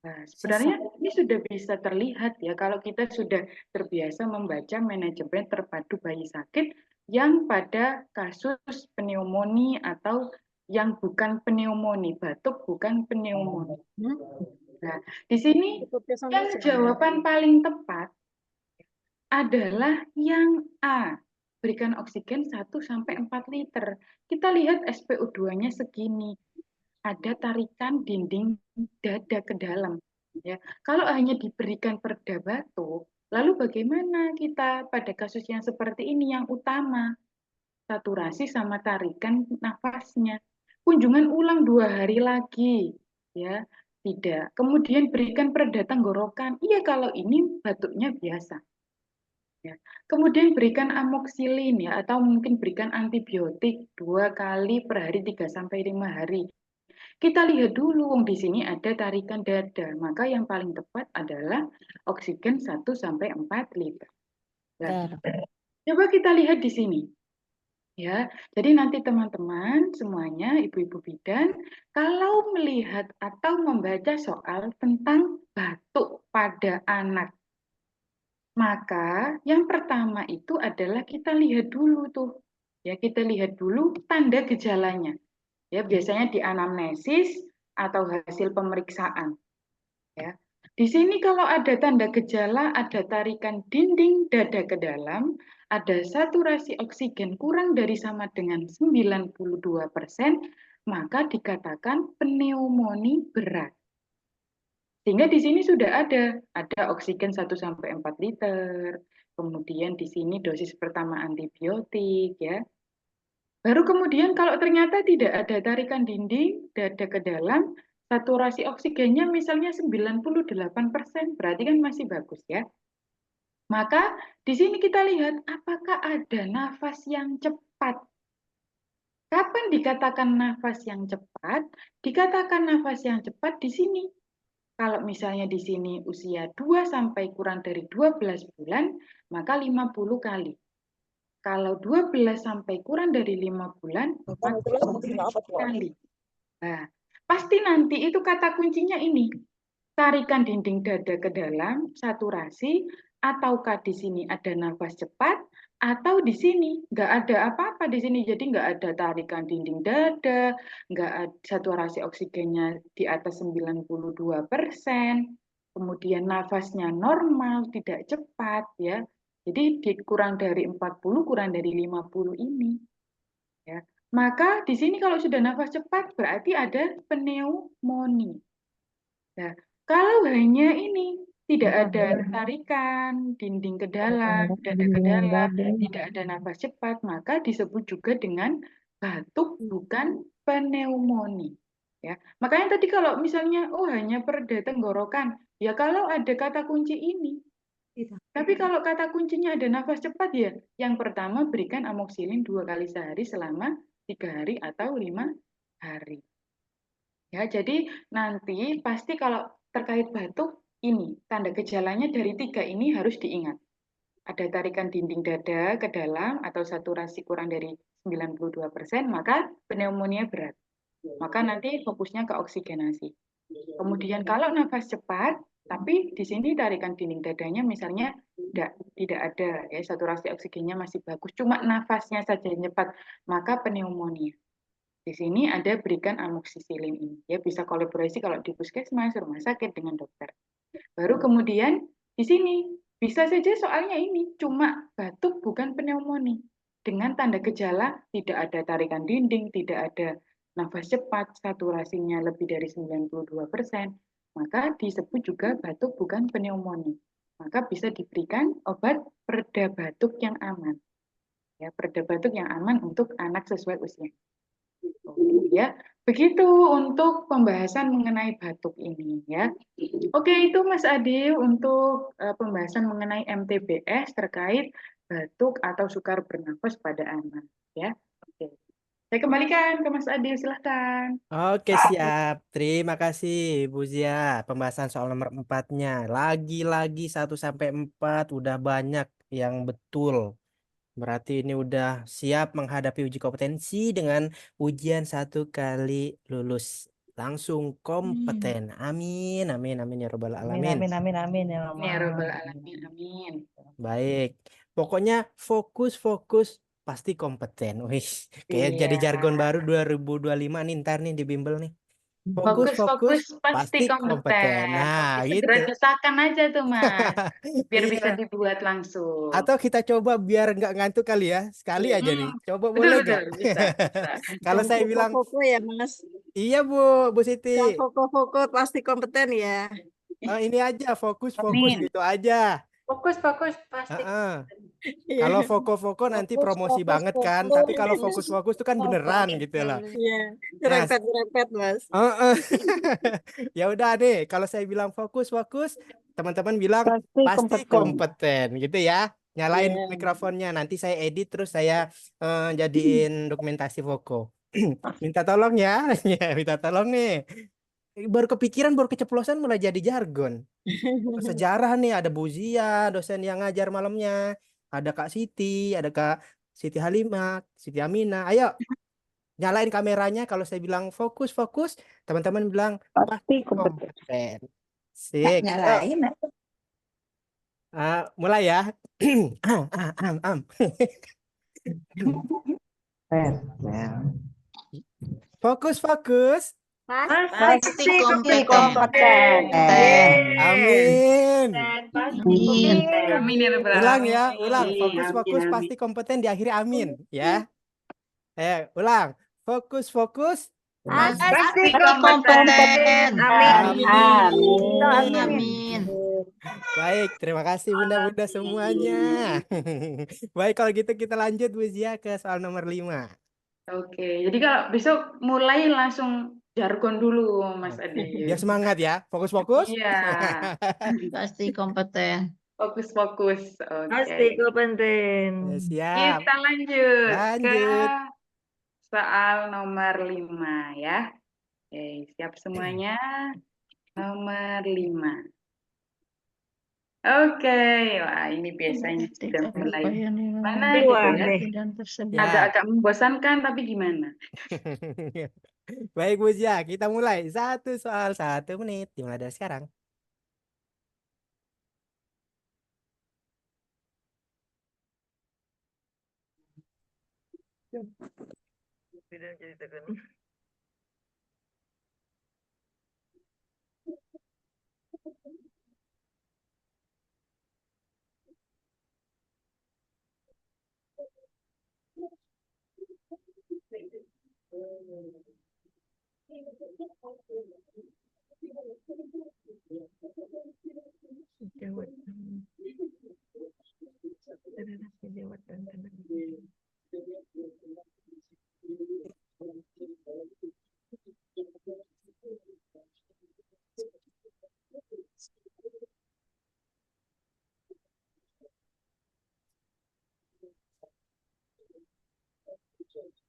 Nah, sebenarnya ini sudah bisa terlihat ya kalau kita sudah terbiasa membaca manajemen terpadu bayi sakit yang pada kasus pneumonia atau yang bukan pneumonia, batuk bukan pneumonia. Nah, di sini yang jawaban paling tepat adalah yang A. Berikan oksigen 1-4 liter. Kita lihat SpO2-nya segini. Ada tarikan dinding dada ke dalam. Ya. Kalau hanya diberikan perda batuk, lalu bagaimana kita pada kasus yang seperti ini yang utama? Saturasi sama tarikan nafasnya. Kunjungan ulang 2 hari lagi. Ya, tidak. Kemudian berikan pereda tenggorokan. Iya, kalau ini batuknya biasa. Ya. Kemudian berikan amoksilin ya atau mungkin berikan antibiotik 2 kali per hari 3-5 hari. Kita lihat dulu di sini ada tarikan dada, maka yang paling tepat adalah oksigen 1-4 liter. Nah, coba kita lihat di sini. Ya, jadi nanti teman-teman semuanya, ibu-ibu bidan, kalau melihat atau membaca soal tentang batuk pada anak, maka yang pertama itu adalah kita lihat dulu tuh, ya kita lihat dulu tanda gejalanya. Ya, biasanya di anamnesis atau hasil pemeriksaan. Ya. Di sini kalau ada tanda gejala, ada tarikan dinding dada ke dalam, ada saturasi oksigen kurang dari sama dengan 92%, maka dikatakan pneumonia berat. Sehingga di sini sudah ada oksigen 1-4 liter, kemudian di sini dosis pertama antibiotik, ya. Baru kemudian kalau ternyata tidak ada tarikan dinding dada ke dalam, saturasi oksigennya misalnya 98%, berarti kan masih bagus ya. Maka di sini kita lihat apakah ada nafas yang cepat. Kapan dikatakan nafas yang cepat? Dikatakan nafas yang cepat di sini. Kalau misalnya di sini usia 2 sampai kurang dari 12 bulan, maka 50 kali. Kalau 12 sampai kurang dari 5 bulan, maka 12 kali. Nah, pasti nanti itu kata kuncinya ini. Tarikan dinding dada ke dalam, saturasi, ataukah di sini ada nafas cepat, atau di sini nggak ada apa-apa di sini. Jadi nggak ada tarikan dinding dada, nggak ada saturasi oksigennya di atas 92%, kemudian nafasnya normal, tidak cepat, ya. Jadi kurang dari 40, kurang dari 50 ini. Ya. Maka di sini kalau sudah nafas cepat berarti ada pneumonia. Nah, kalau hanya ini tidak ada tarikan dinding ke dalam, dada ke dalam, tidak ada nafas cepat, maka disebut juga dengan batuk bukan pneumonia. Ya, makanya tadi kalau misalnya hanya pereda tenggorokan, ya kalau ada kata kunci ini. Tapi kalau kata kuncinya ada nafas cepat ya, yang pertama berikan amoxicillin 2 kali sehari selama 3 hari atau 5 hari. Ya, jadi nanti pasti kalau terkait batuk ini tanda gejalanya dari 3 ini harus diingat. Ada tarikan dinding dada ke dalam atau saturasi kurang dari 92%, maka pneumonia berat. Maka nanti fokusnya ke oksigenasi. Kemudian kalau nafas cepat, tapi di sini tarikan dinding dadanya misalnya tidak ada, ya saturasi oksigennya masih bagus, cuma nafasnya saja cepat, maka pneumonia. Di sini ada berikan amoxicillin ini, ya bisa kolaborasi kalau di puskesmas, rumah sakit dengan dokter. Baru kemudian di sini bisa saja soalnya ini cuma batuk bukan pneumonia. Dengan tanda gejala tidak ada tarikan dinding, tidak ada nafas cepat, saturasinya lebih dari 92%, maka disebut juga batuk bukan pneumonia. Maka bisa diberikan obat pereda batuk yang aman. Ya, pereda batuk yang aman untuk anak sesuai usia. Ya, begitu untuk pembahasan mengenai batuk ini ya. Oke, itu Mas Adi untuk pembahasan mengenai MTBS terkait batuk atau sukar bernafas pada anak ya. Oke. Saya kembalikan ke Mas Adi, silahkan. Oke, siap. Terima kasih, Bu Zia. Pembahasan soal nomor 4-nya. Lagi-lagi 1-4 udah banyak yang betul. Berarti ini udah siap menghadapi uji kompetensi dengan ujian 1 kali lulus. Langsung kompeten. Amin, amin, amin ya robbal alamin. Amin ya Ya Allah. Rabbal Alamin, amin. Baik. Pokoknya fokus pasti kompeten. Wih, kayak jadi Iya. jargon baru 2025 nih ntar nih di bimbel nih. Fokus Fokus pasti pasti kompeten. kompeten. Nah, Oke, gitu. segera desakan aja tuh Mas, biar bisa Iya. dibuat langsung. Atau kita coba biar nggak ngantuk kali ya. Sekali aja nih. Coba Betul, boleh betul, nggak? bisa. Kalau Yang saya bilang, fokus ya Mas. iya Bu Siti. Yang fokus pasti kompeten ya. Ini aja fokus Amin. gitu aja. Fokus pasti. Heeh. Iya. Kalau Foko nanti promosi banget kan. Tapi kalau fokus itu kan beneran gitu loh. Iya, Nah, nyerempet Mas. ya udah deh. Kalau saya bilang fokus, teman-teman bilang pasti kompeten gitu ya. Nyalain Iya. mikrofonnya. Nanti saya edit terus saya jadiin dokumentasi Foko. Minta tolong ya. Ya, minta tolong nih. Baru kepikiran, baru keceplosan mulai jadi jargon. Sejarah nih ada Bu Zia, dosen yang ngajar malamnya. Ada Kak Siti, ada Kak Siti Halimah, Siti Aminah. Ayo, nyalain kameranya. Kalau saya bilang fokus, fokus, teman-teman bilang pasti kompeten. Sik. Nyalain. Mulai ya. Am. Fokus, fokus. Pasti kompeten. kompeten. Amin. Pasti kompeten. Amin ya rabbal Ulang alamin. ya, ulang. Fokus, Amin, fokus, amin. pasti kompeten diakhiri amin. Ya. Ulang. Fokus, fokus. Pasti kompeten. Amin. Amin. Amin. Baik, terima kasih bunda-bunda semuanya. Baik, kalau gitu kita lanjut Bu Zia ke soal nomor 5. Oke, jadi kalau besok mulai langsung jargon dulu, Mas Adi. Biar semangat ya. Fokus-fokus. Iya, Pasti kompeten. fokus-fokus. Pasti Oke, kompeten. Siap. kita lanjut ke Lanjut. soal nomor 5 ya. Oke, siap semuanya. Nomor 5. Oke, wah ini biasanya sudah mulai mana gitu ya. Ya. Agak-agak membosankan, tapi gimana? Baik Bu Zia, kita mulai. Satu soal 1 menit. Dimulai dari sekarang.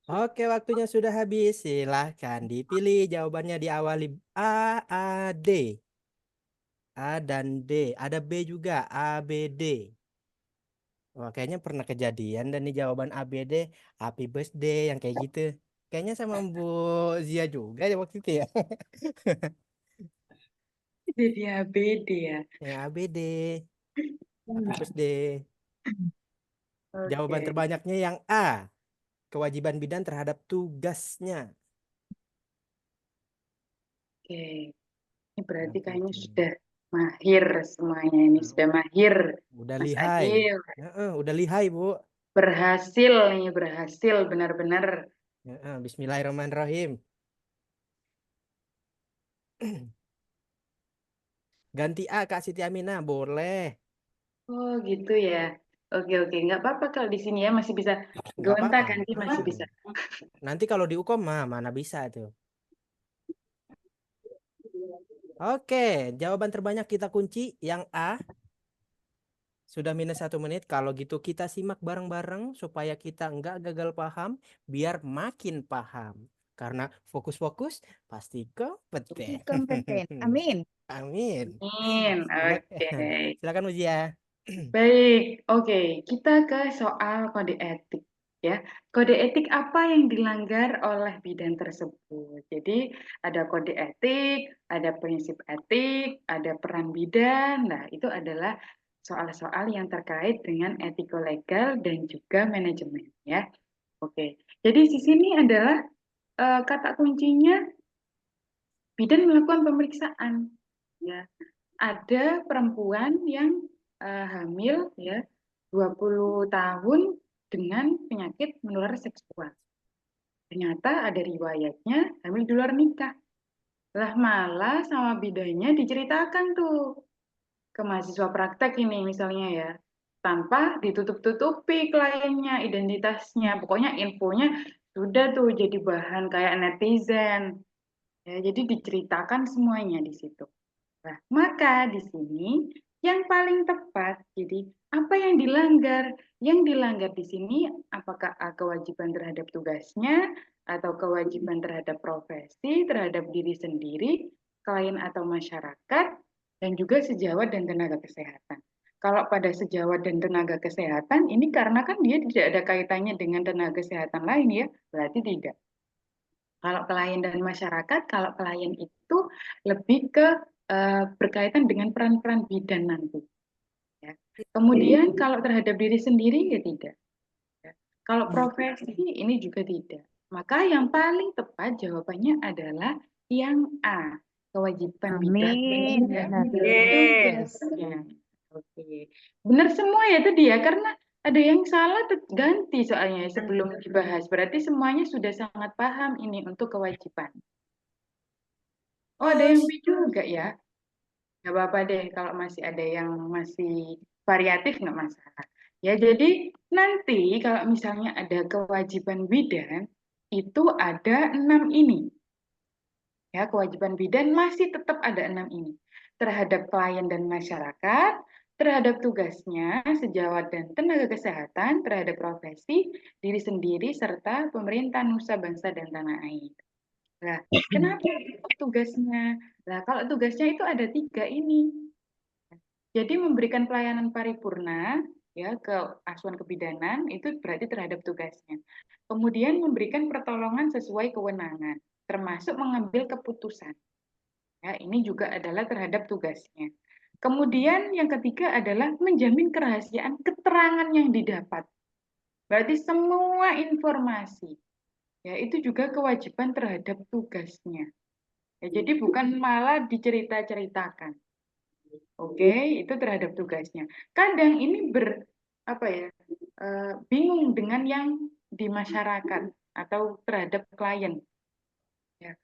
Oke, waktunya sudah habis. Silahkan dipilih jawabannya diawali A, A, D. A dan D. Ada B juga, A, B, D. Wah, kayaknya pernah kejadian dan nih jawaban A, B, D. Happy birthday yang kayak gitu. Kayaknya sama Bu Zia juga ya waktu itu ya. Jadi ABD ya. Ya, A, B, D. Happy birthday. Jawaban Oke. terbanyaknya yang A. Kewajiban bidan terhadap tugasnya. Oke. Ini berarti Oke, kayaknya oke. sudah mahir semuanya ini, sudah mahir. Udah Mas lihai. Adil Udah lihai, Bu. berhasil nih, berhasil benar-benar. Bismillahirrahmanirrahim. Ganti A, Kak Siti Aminah, boleh. Oh gitu ya. Oke oke, nggak apa-apa kalau di sini ya masih bisa Nggak gonta apa-apa. ganti masih bisa. Nanti kalau diukom mana bisa tuh. Oke, jawaban terbanyak kita kunci yang A. Sudah minus 1 menit. Kalau gitu kita simak bareng-bareng supaya kita nggak gagal paham, biar makin paham. Karena fokus-fokus pasti kompeten. Kompeten. Amin. Amin. Amin. Oke. Silakan Uzia. Baik, oke. Kita ke soal kode etik ya. Kode etik apa yang dilanggar oleh bidan tersebut? Jadi ada kode etik, ada prinsip etik, ada peran bidan. Nah, itu adalah soal-soal yang terkait dengan etiko-legal dan juga manajemen ya. Oke. Jadi di sini adalah kata kuncinya bidan melakukan pemeriksaan ya. Ada perempuan yang hamil ya 20 tahun dengan penyakit menular seksual. Ternyata ada riwayatnya hamil di luar nikah. Lah malah sama bidannya diceritakan tuh ke mahasiswa praktek ini misalnya ya. Tanpa ditutup-tutupi kliennya, identitasnya. Pokoknya infonya sudah tuh jadi bahan kayak netizen. Ya, jadi diceritakan semuanya di situ. Nah, maka di sini yang paling tepat, jadi apa yang dilanggar? Yang dilanggar di sini apakah kewajiban terhadap tugasnya, atau kewajiban terhadap profesi, terhadap diri sendiri, klien atau masyarakat, dan juga sejawat dan tenaga kesehatan. Kalau pada sejawat dan tenaga kesehatan, ini karena kan dia tidak ada kaitannya dengan tenaga kesehatan lain ya, berarti tidak. Kalau klien dan masyarakat, kalau klien itu lebih ke berkaitan dengan peran-peran bidan nanti. Ya. Kemudian kalau terhadap diri sendiri ya tidak. Ya. Kalau profesi ini juga tidak. Maka yang paling tepat jawabannya adalah yang A, kewajiban bidan Amin. dan Benar. tugasnya. Oke, benar semua ya tadi ya, karena ada yang salah ganti soalnya sebelum dibahas. Berarti semuanya sudah sangat paham ini untuk kewajiban. Oh, ada yang B juga ya. Nggak apa-apa deh kalau masih ada yang masih variatif nggak masalah. Ya, jadi nanti kalau misalnya ada kewajiban bidan, itu ada 6 ini. Ya, kewajiban bidan masih tetap ada 6 ini. Terhadap klien dan masyarakat, terhadap tugasnya, sejawat dan tenaga kesehatan, terhadap profesi, diri sendiri, serta pemerintah, nusa, bangsa, dan tanah air. Nah, kenapa tugasnya? Nah, kalau tugasnya itu ada 3 ini. Jadi memberikan pelayanan paripurna ya ke asuhan kebidanan itu berarti terhadap tugasnya. Kemudian memberikan pertolongan sesuai kewenangan, termasuk mengambil keputusan. Ya, ini juga adalah terhadap tugasnya. Kemudian yang ketiga adalah menjamin kerahasiaan keterangan yang didapat. Berarti semua informasi ya itu juga kewajiban terhadap tugasnya. Ya, jadi bukan malah dicerita-ceritakan. Oke, itu terhadap tugasnya. Kadang ini bingung dengan yang di masyarakat atau terhadap klien. Ya,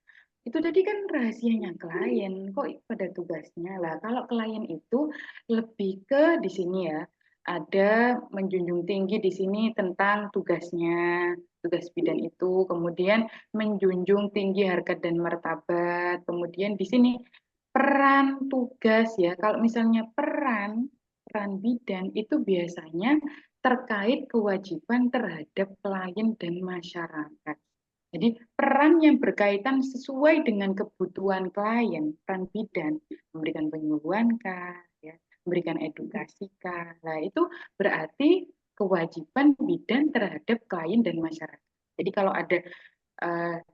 itu tadi kan rahasianya klien, kok pada tugasnya lah. Kalau klien itu lebih ke di sini ya, ada menjunjung tinggi di sini tentang tugasnya, tugas bidan itu, kemudian menjunjung tinggi harkat dan martabat, kemudian di sini peran tugas ya. Kalau misalnya peran bidan itu biasanya terkait kewajiban terhadap klien dan masyarakat. Jadi peran yang berkaitan sesuai dengan kebutuhan klien, peran bidan, memberikan penyuluhan kah, ya, memberikan edukasi kah. Nah, itu berarti kewajiban bidan terhadap klien dan masyarakat. Jadi kalau ada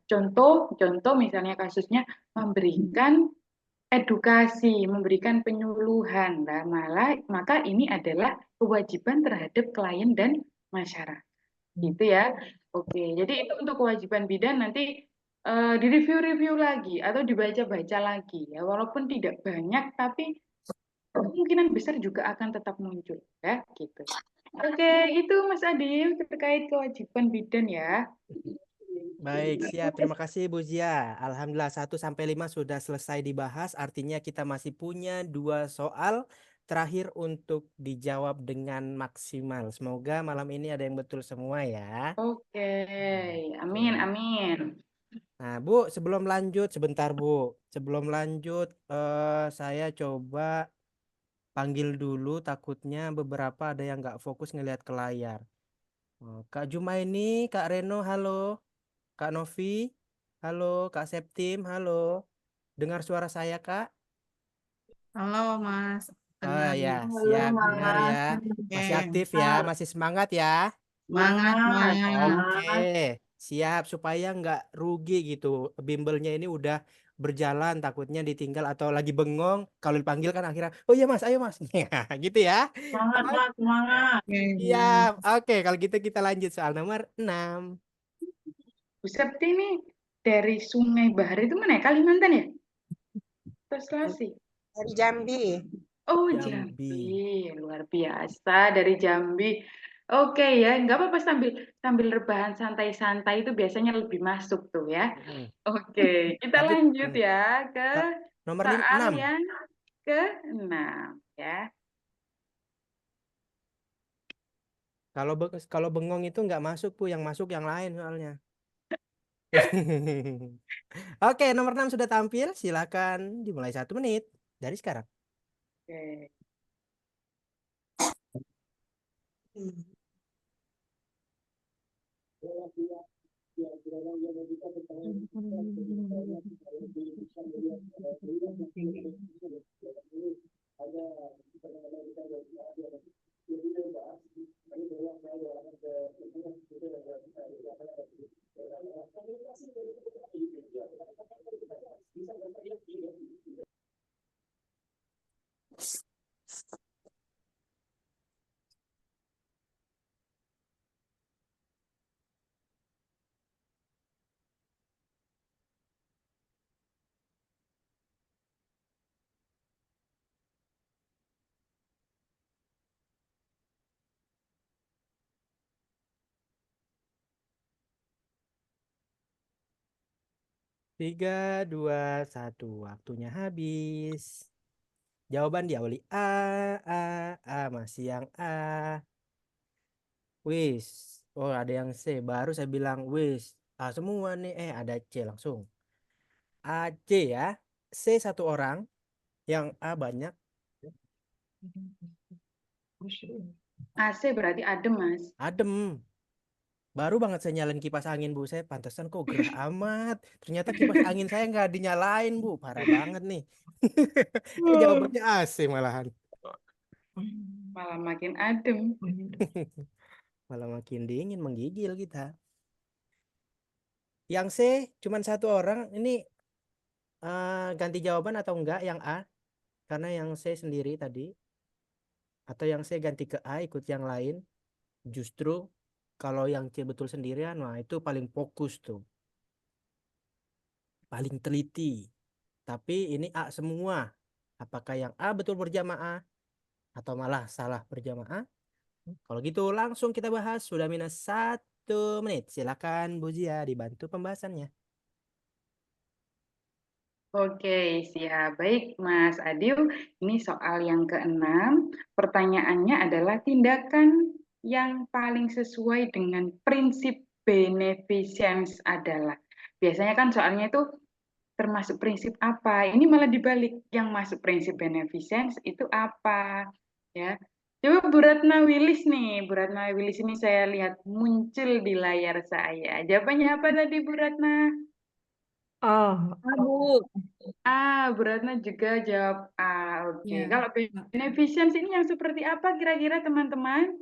contoh misalnya kasusnya memberikan edukasi, memberikan penyuluhan, nah, maka ini adalah kewajiban terhadap klien dan masyarakat. Gitu ya. Oke, jadi itu untuk kewajiban bidan nanti direview-review lagi atau dibaca-baca lagi ya. Walaupun tidak banyak tapi kemungkinan besar juga akan tetap muncul ya gitu. Oke, itu Mas Adi terkait kewajiban bidan ya. Baik, siap. Terima kasih Bu Zia. Alhamdulillah 1 sampai 5 sudah selesai dibahas. Artinya kita masih punya 2 soal terakhir untuk dijawab dengan maksimal. Semoga malam ini ada yang betul semua ya. Oke, amin, Oke. amin. Nah, Bu, sebelum lanjut sebentar Bu. Sebelum lanjut saya coba panggil dulu, takutnya beberapa ada yang nggak fokus ngelihat ke layar. Oh, Kak Jumaini, Kak Reno, halo. Kak Novi, halo. Kak Septim, halo. Dengar suara saya, Kak? Halo, Mas. Oh Dengar. ya, Halo, siap. Dengar Mas. ya. Masih Oke. aktif ya, masih semangat ya. Semangat, Mas. Oke, siap supaya nggak rugi gitu. Bimbelnya ini udah berjalan, takutnya ditinggal atau lagi bengong. Kalau dipanggil kan akhirnya, oh iya Mas, ayo Mas. Gitu ya. Semangat, Oke, Mas, semangat. Oke, siap. Mas. Oke, kalau gitu kita lanjut soal nomor 6. Bu Septi ini dari Sungai Bahar itu mana ya? Kalimantan ya? Terus Sulawesi? Dari Jambi. Oh, Jambi. Jambi, luar biasa dari Jambi. Oke ya, nggak apa-apa sambil sambil rebahan santai-santai itu biasanya lebih masuk tuh ya. Mm. Oke, kita Tapi lanjut ya ke nomor soal 6. yang ke-6 ya. Kalau bengong itu nggak masuk Bu, yang masuk yang lain soalnya. Oke, nomor 6 sudah tampil. Silakan dimulai 1 menit dari sekarang. Oke. 3, 2, 1. Waktunya habis. Jawaban diawali A. Masih yang A. Wis. Oh, ada yang C. Baru saya bilang wis. A semua nih. Ada C langsung. A, C ya. C 1 orang. Yang A banyak. AC berarti adem, Mas. Adem. Baru banget saya nyalain kipas angin, Bu. Saya pantesan kok gerah amat. Ternyata kipas angin saya nggak dinyalain, Bu. Parah banget nih. Jawabannya AC malahan. Malah makin adem. Malah makin dingin, menggigil kita. Yang C cuman 1 orang. Ini ganti jawaban atau enggak yang A? Karena yang C sendiri tadi. Atau yang C ganti ke A ikut yang lain. Justru kalau yang C betul sendirian, wah itu paling fokus tuh. Paling teliti. Tapi ini A semua. Apakah yang A betul berjamaah atau malah salah berjamaah? Kalau gitu langsung kita bahas. Sudah minus 1 menit. Silakan Bu Zia dibantu pembahasannya. Oke, siap. Baik, Mas Adil. Ini soal yang ke-6. Pertanyaannya adalah tindakan yang paling sesuai dengan prinsip beneficence adalah. Biasanya kan soalnya itu termasuk prinsip apa? Ini malah dibalik. Yang masuk prinsip beneficence itu apa? Ya. Coba Bu Ratna Willis nih. Bu Ratna Willis ini saya lihat muncul di layar saya. Jawabannya apa tadi, Bu Ratna? Bu. Bu Ratna juga jawab A. Oke. Ya. Kalau beneficence ini yang seperti apa kira-kira teman-teman?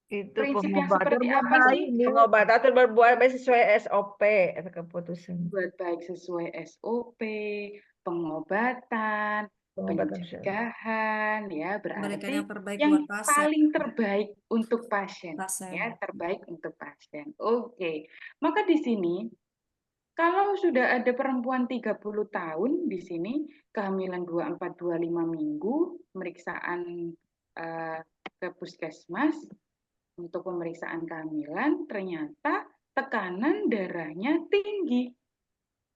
Itu Prinsip yang pengobatan seperti apa sih? pengobatan itu berbuat baik sesuai SOP atau keputusan. Buat baik sesuai SOP, pengobatan, Pengobatan pencegahan, ya Memberikan berarti yang terbaik yang buat pasien. paling terbaik untuk pasien, Pasien. ya terbaik untuk pasien. Oke, maka di sini kalau sudah ada perempuan 30 tahun di sini, kehamilan 24-25 minggu, pemeriksaan ke puskesmas untuk pemeriksaan kehamilan, ternyata tekanan darahnya tinggi.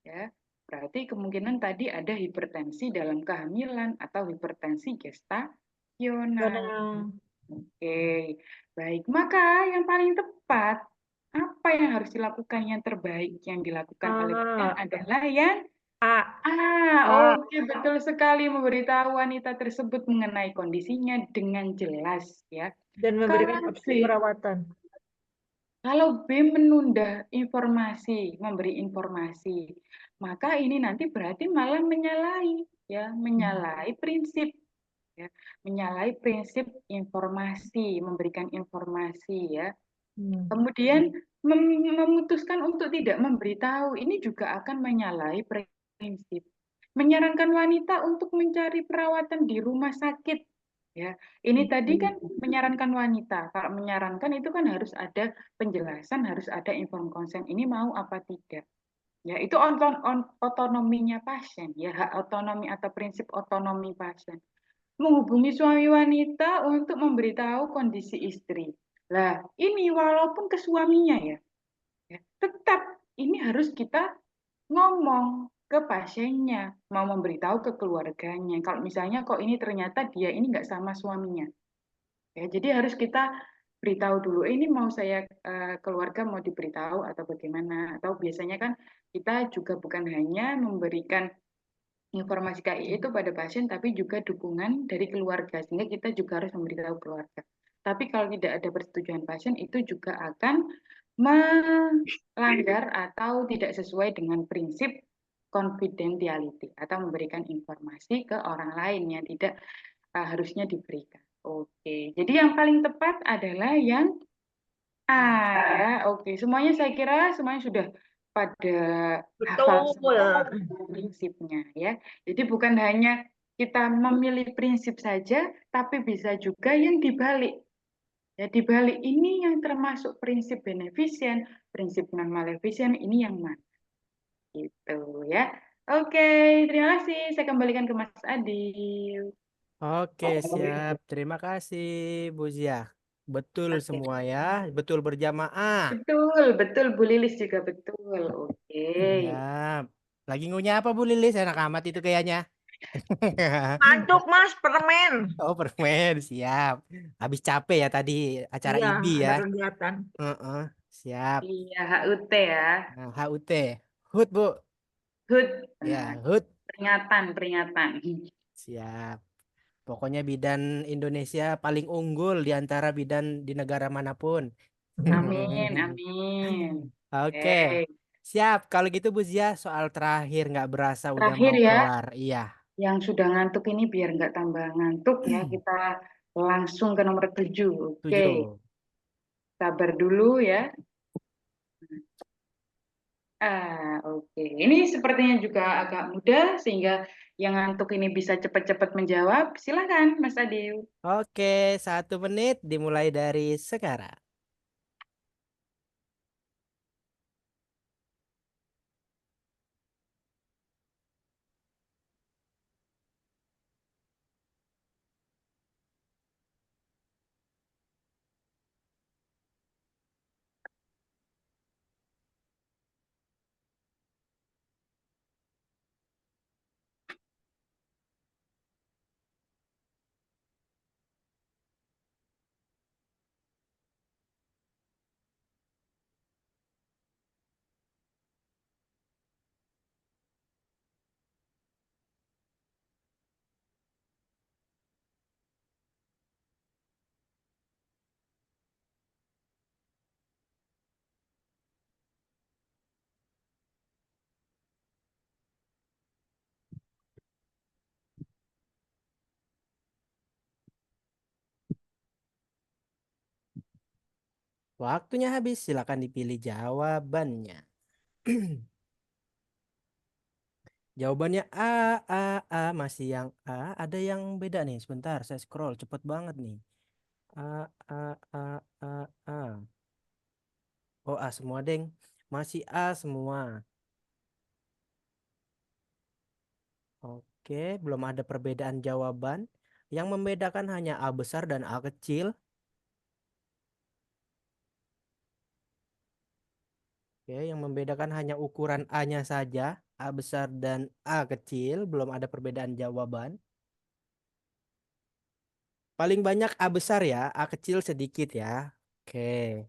Ya, berarti kemungkinan tadi ada hipertensi dalam kehamilan atau hipertensi gestasional. Oke, baik. Maka yang paling tepat, apa yang harus dilakukan yang terbaik yang dilakukan oleh pasien adalah yang oke, betul sekali memberitahu wanita tersebut mengenai kondisinya dengan jelas ya. dan memberikan Kalau opsi B, perawatan. kalau B menunda informasi, memberi informasi, maka ini nanti berarti malah menyalahi ya, menyalahi prinsip ya, menyalahi prinsip informasi, memberikan informasi ya. Kemudian memutuskan untuk tidak memberitahu, ini juga akan menyalahi prinsip. Menyarankan wanita untuk mencari perawatan di rumah sakit. Ya, ini tadi kan menyarankan wanita. Kalau menyarankan itu kan harus ada penjelasan, harus ada informed consent. Ini mau apa tidak? Ya, itu otonominya pasien, ya hak otonomi atau prinsip otonomi pasien. Menghubungi suami wanita untuk memberitahu kondisi istri. Lah, ini walaupun ke suaminya ya, tetap ini harus kita ngomong ke pasiennya, mau memberitahu ke keluarganya. Kalau misalnya kok ini ternyata dia ini nggak sama suaminya. Ya, jadi harus kita beritahu dulu, ini mau saya keluarga mau diberitahu atau bagaimana. Atau biasanya kan kita juga bukan hanya memberikan informasi KI itu pada pasien, tapi juga dukungan dari keluarga, sehingga kita juga harus memberitahu keluarga. Tapi kalau tidak ada persetujuan pasien, itu juga akan melanggar atau tidak sesuai dengan prinsip confidentiality atau memberikan informasi ke orang lain yang tidak harusnya diberikan. Oke, jadi yang paling tepat adalah yang A ya. Oke, semuanya saya kira semuanya sudah pada hafal semua prinsipnya ya. Jadi bukan hanya kita memilih prinsip saja, tapi bisa juga yang dibalik. Ya, dibalik ini yang termasuk prinsip beneficent, prinsip non-maleficent, ini yang mana? Gitu ya. Oke, terima kasih. Saya kembalikan ke Mas Adil. Oke, siap. Terima kasih Bu Zia. Betul Oke. semua ya, betul berjamaah. Betul, betul. Bu Lilis juga betul. Oke. Siap. Lagi ngunyah apa Bu Lilis? Enak amat itu kayaknya. Ngantuk Mas, permen. Oh, permen, siap. Habis capek ya tadi acara Iya, IBI ada ya. kegiatan. Heeh, siap. Iya, HUT ya. Nah, HUT. HUT, Bu. HUT. Nah, Ya, HUT. peringatan, peringatan. Siap. Pokoknya bidan Indonesia paling unggul di antara bidan di negara manapun. Amin, amin. Oke, Oke. siap. Kalau gitu Bu Zia, soal terakhir nggak berasa udah Terakhir mau ya, kelar. Iya, yang sudah ngantuk ini biar nggak tambah ngantuk ya, kita langsung ke nomor 7. Oke, 7. sabar dulu ya. Oke. Ini sepertinya juga agak mudah sehingga yang ngantuk ini bisa cepat-cepat menjawab. Silakan, Mas Adil. Oke, 1 menit dimulai dari sekarang. Waktunya habis, silakan dipilih jawabannya. Jawabannya masih yang A. Ada yang beda nih, sebentar, saya scroll cepet banget nih. A, A, A, A, A. Oh, A semua, deng. Masih A semua. Oke, belum ada perbedaan jawaban. Yang membedakan hanya A besar dan A kecil. Oke, yang membedakan hanya ukuran A-nya saja. A besar dan A kecil. Belum ada perbedaan jawaban. Paling banyak A besar ya, A kecil sedikit ya. Oke.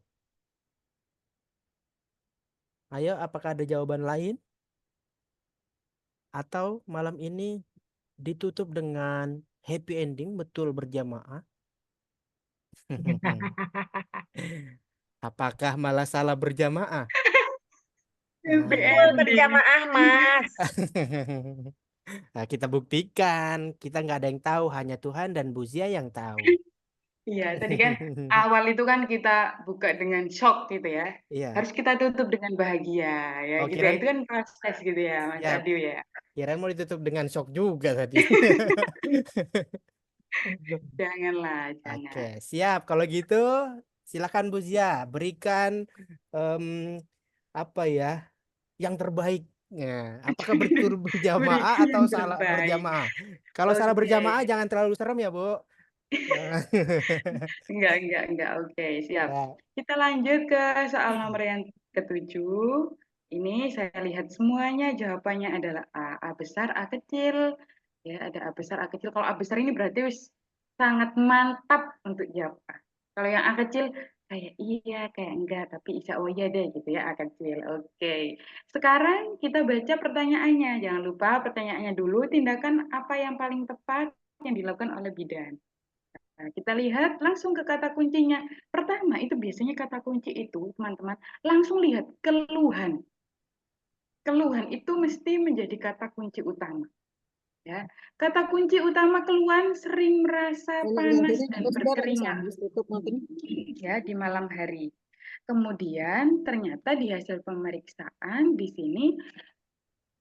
Ayo, apakah ada jawaban lain? Atau malam ini ditutup dengan happy ending, betul berjamaah? Apakah malah salah berjamaah? Betul Nah, berjamaah, Mas. nah, kita buktikan. Kita nggak ada yang tahu, hanya Tuhan dan Buzia yang tahu. Iya, tadi kan awal itu kan kita buka dengan shock gitu ya. Iya. Harus kita tutup dengan bahagia ya Oh, gitu ya. kirain, Itu kan proses gitu ya, Mas ya, Adil ya. kirain mau ditutup dengan shock juga tadi. Janganlah, Oke, jangan. siap. Kalau gitu, silakan Bu Zia, berikan em, apa ya, yang terbaik. Nah, apakah betul berjamaah Berikan atau yang salah terbaik. berjamaah? Kalau salah Oke. berjamaah jangan terlalu serem ya, Bu. Enggak. Oke, siap. Ya, Kita lanjut ke soal nomor yang ketujuh. Ini saya lihat semuanya jawabannya adalah A. A besar, A kecil. Ya, ada A besar, A kecil. Kalau A besar ini berarti sangat mantap untuk jawab A. Kalau yang A kecil, kayak iya, kayak enggak. Tapi bisa oh iya deh gitu ya, A kecil. Oke. Sekarang kita baca pertanyaannya. Jangan lupa pertanyaannya dulu, tindakan apa yang paling tepat yang dilakukan oleh bidan. Nah, kita lihat langsung ke kata kuncinya. Pertama, itu biasanya kata kunci itu, teman-teman, langsung lihat keluhan. Keluhan itu mesti menjadi kata kunci utama. Ya. Kata kunci utama keluhan sering merasa panas dan berkeringat ya di malam hari. Kemudian ternyata di hasil pemeriksaan di sini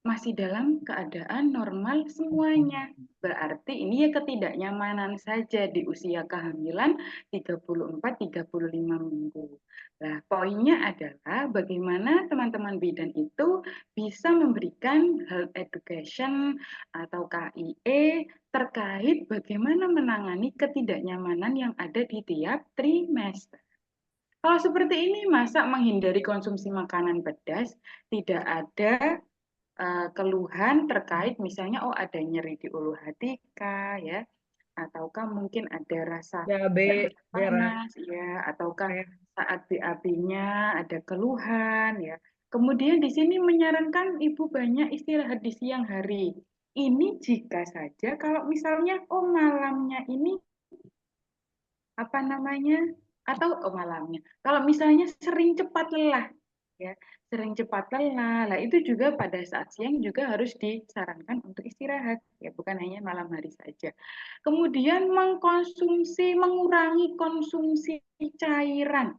masih dalam keadaan normal semuanya. Berarti ini ya ketidaknyamanan saja di usia kehamilan 34-35 minggu. Nah, poinnya adalah bagaimana teman-teman bidan itu bisa memberikan health education atau KIE terkait bagaimana menangani ketidaknyamanan yang ada di tiap trimester. Kalau seperti ini, masa menghindari konsumsi makanan pedas, tidak ada keluhan terkait misalnya ada nyeri di ulu hati ya, ataukah mungkin ada rasa panas ya, ataukah saat BAB-nya ada keluhan ya. Kemudian di sini menyarankan ibu banyak istirahat di siang hari. Ini jika saja kalau misalnya malamnya ini apa namanya atau malamnya. Kalau misalnya sering cepat lelah ya, sering cepat lelah. Lah itu juga pada saat siang juga harus disarankan untuk istirahat ya, bukan hanya malam hari saja. Kemudian mengurangi konsumsi cairan.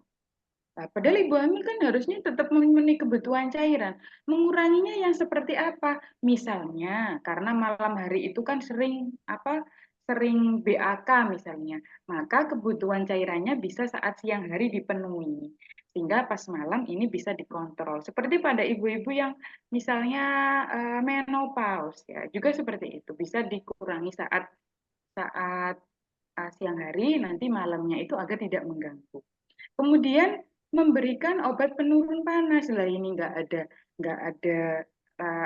Nah, padahal ibu hamil kan harusnya tetap memenuhi kebutuhan cairan. Menguranginya yang seperti apa? Misalnya karena malam hari itu kan sering sering BAK misalnya, maka kebutuhan cairannya bisa saat siang hari dipenuhi. Sehingga pas malam ini bisa dikontrol. Seperti pada ibu-ibu yang misalnya menopause ya, juga seperti itu. Bisa dikurangi saat saat siang hari, nanti malamnya itu agar tidak mengganggu. Kemudian memberikan obat penurun panas. Lah ini nggak ada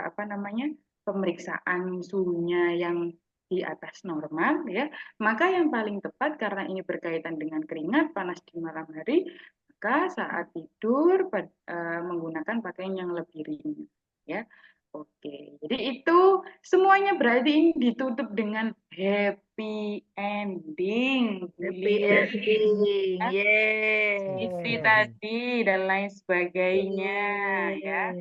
apa namanya pemeriksaan suhunya yang di atas normal ya. Maka yang paling tepat karena ini berkaitan dengan keringat panas di malam hari, maka saat tidur menggunakan pakaian yang lebih ringan ya. Oke, jadi itu semuanya berarti ini ditutup dengan happy ending. Happy ending. Isi Yes. tadi dan lain sebagainya ya.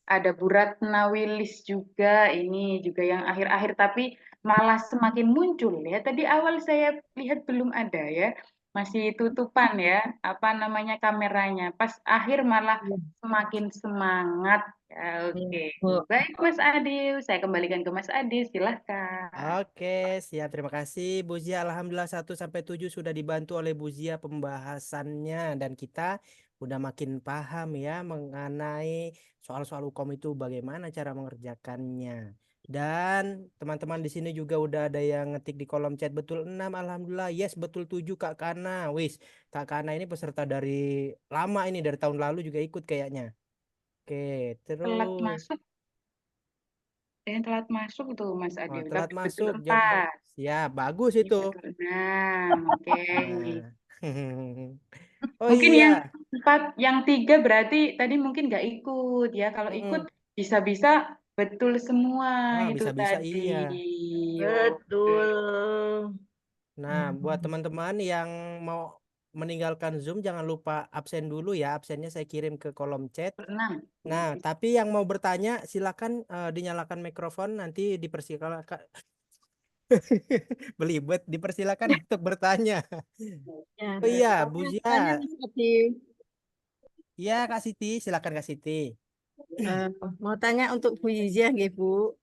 Ada Bu Ratna Wilis juga, ini juga yang akhir-akhir tapi malah semakin muncul ya. Tadi awal saya lihat belum ada ya, masih tutupan ya, apa namanya kameranya. Pas akhir malah semakin semangat. Ya, oke. Baik Mas Adil, saya kembalikan ke Mas Adil, silahkan. Oke, siap. Terima kasih Bu Zia. Alhamdulillah 1 sampai 7 sudah dibantu oleh Bu Zia pembahasannya dan kita udah makin paham ya mengenai soal-soal hukum itu bagaimana cara mengerjakannya. Dan teman-teman di sini juga udah ada yang ngetik di kolom chat betul 6. Alhamdulillah. Yes, betul 7 Kak Kana. Wis, Kak Kana ini peserta dari lama ini, dari tahun lalu juga ikut kayaknya. Oke, Telat terus masuk, telat masuk tuh Mas Adil, telat tapi betul masuk jam 4. siap, bagus Ini itu. betul 6, oke. Nah. Oh Mungkin iya. yang 4, yang 3 berarti tadi mungkin nggak ikut ya. Kalau ikut Mm-mm. bisa-bisa betul semua Ah, itu bisa-bisa tadi. iya. Oke. Nah, buat teman-teman yang mau meninggalkan Zoom jangan lupa absen dulu ya. Absennya saya kirim ke kolom chat. 6. Nah, tapi yang mau bertanya silakan dinyalakan mikrofon, nanti dipersilakan belibet dipersilakan untuk bertanya. Ya, Oh iya, Bu tanya, Zia. tanya Mas Adi. Iya, Kak Siti, silakan Kak Siti. Mau tanya untuk Bu Yizia, nggih, Bu.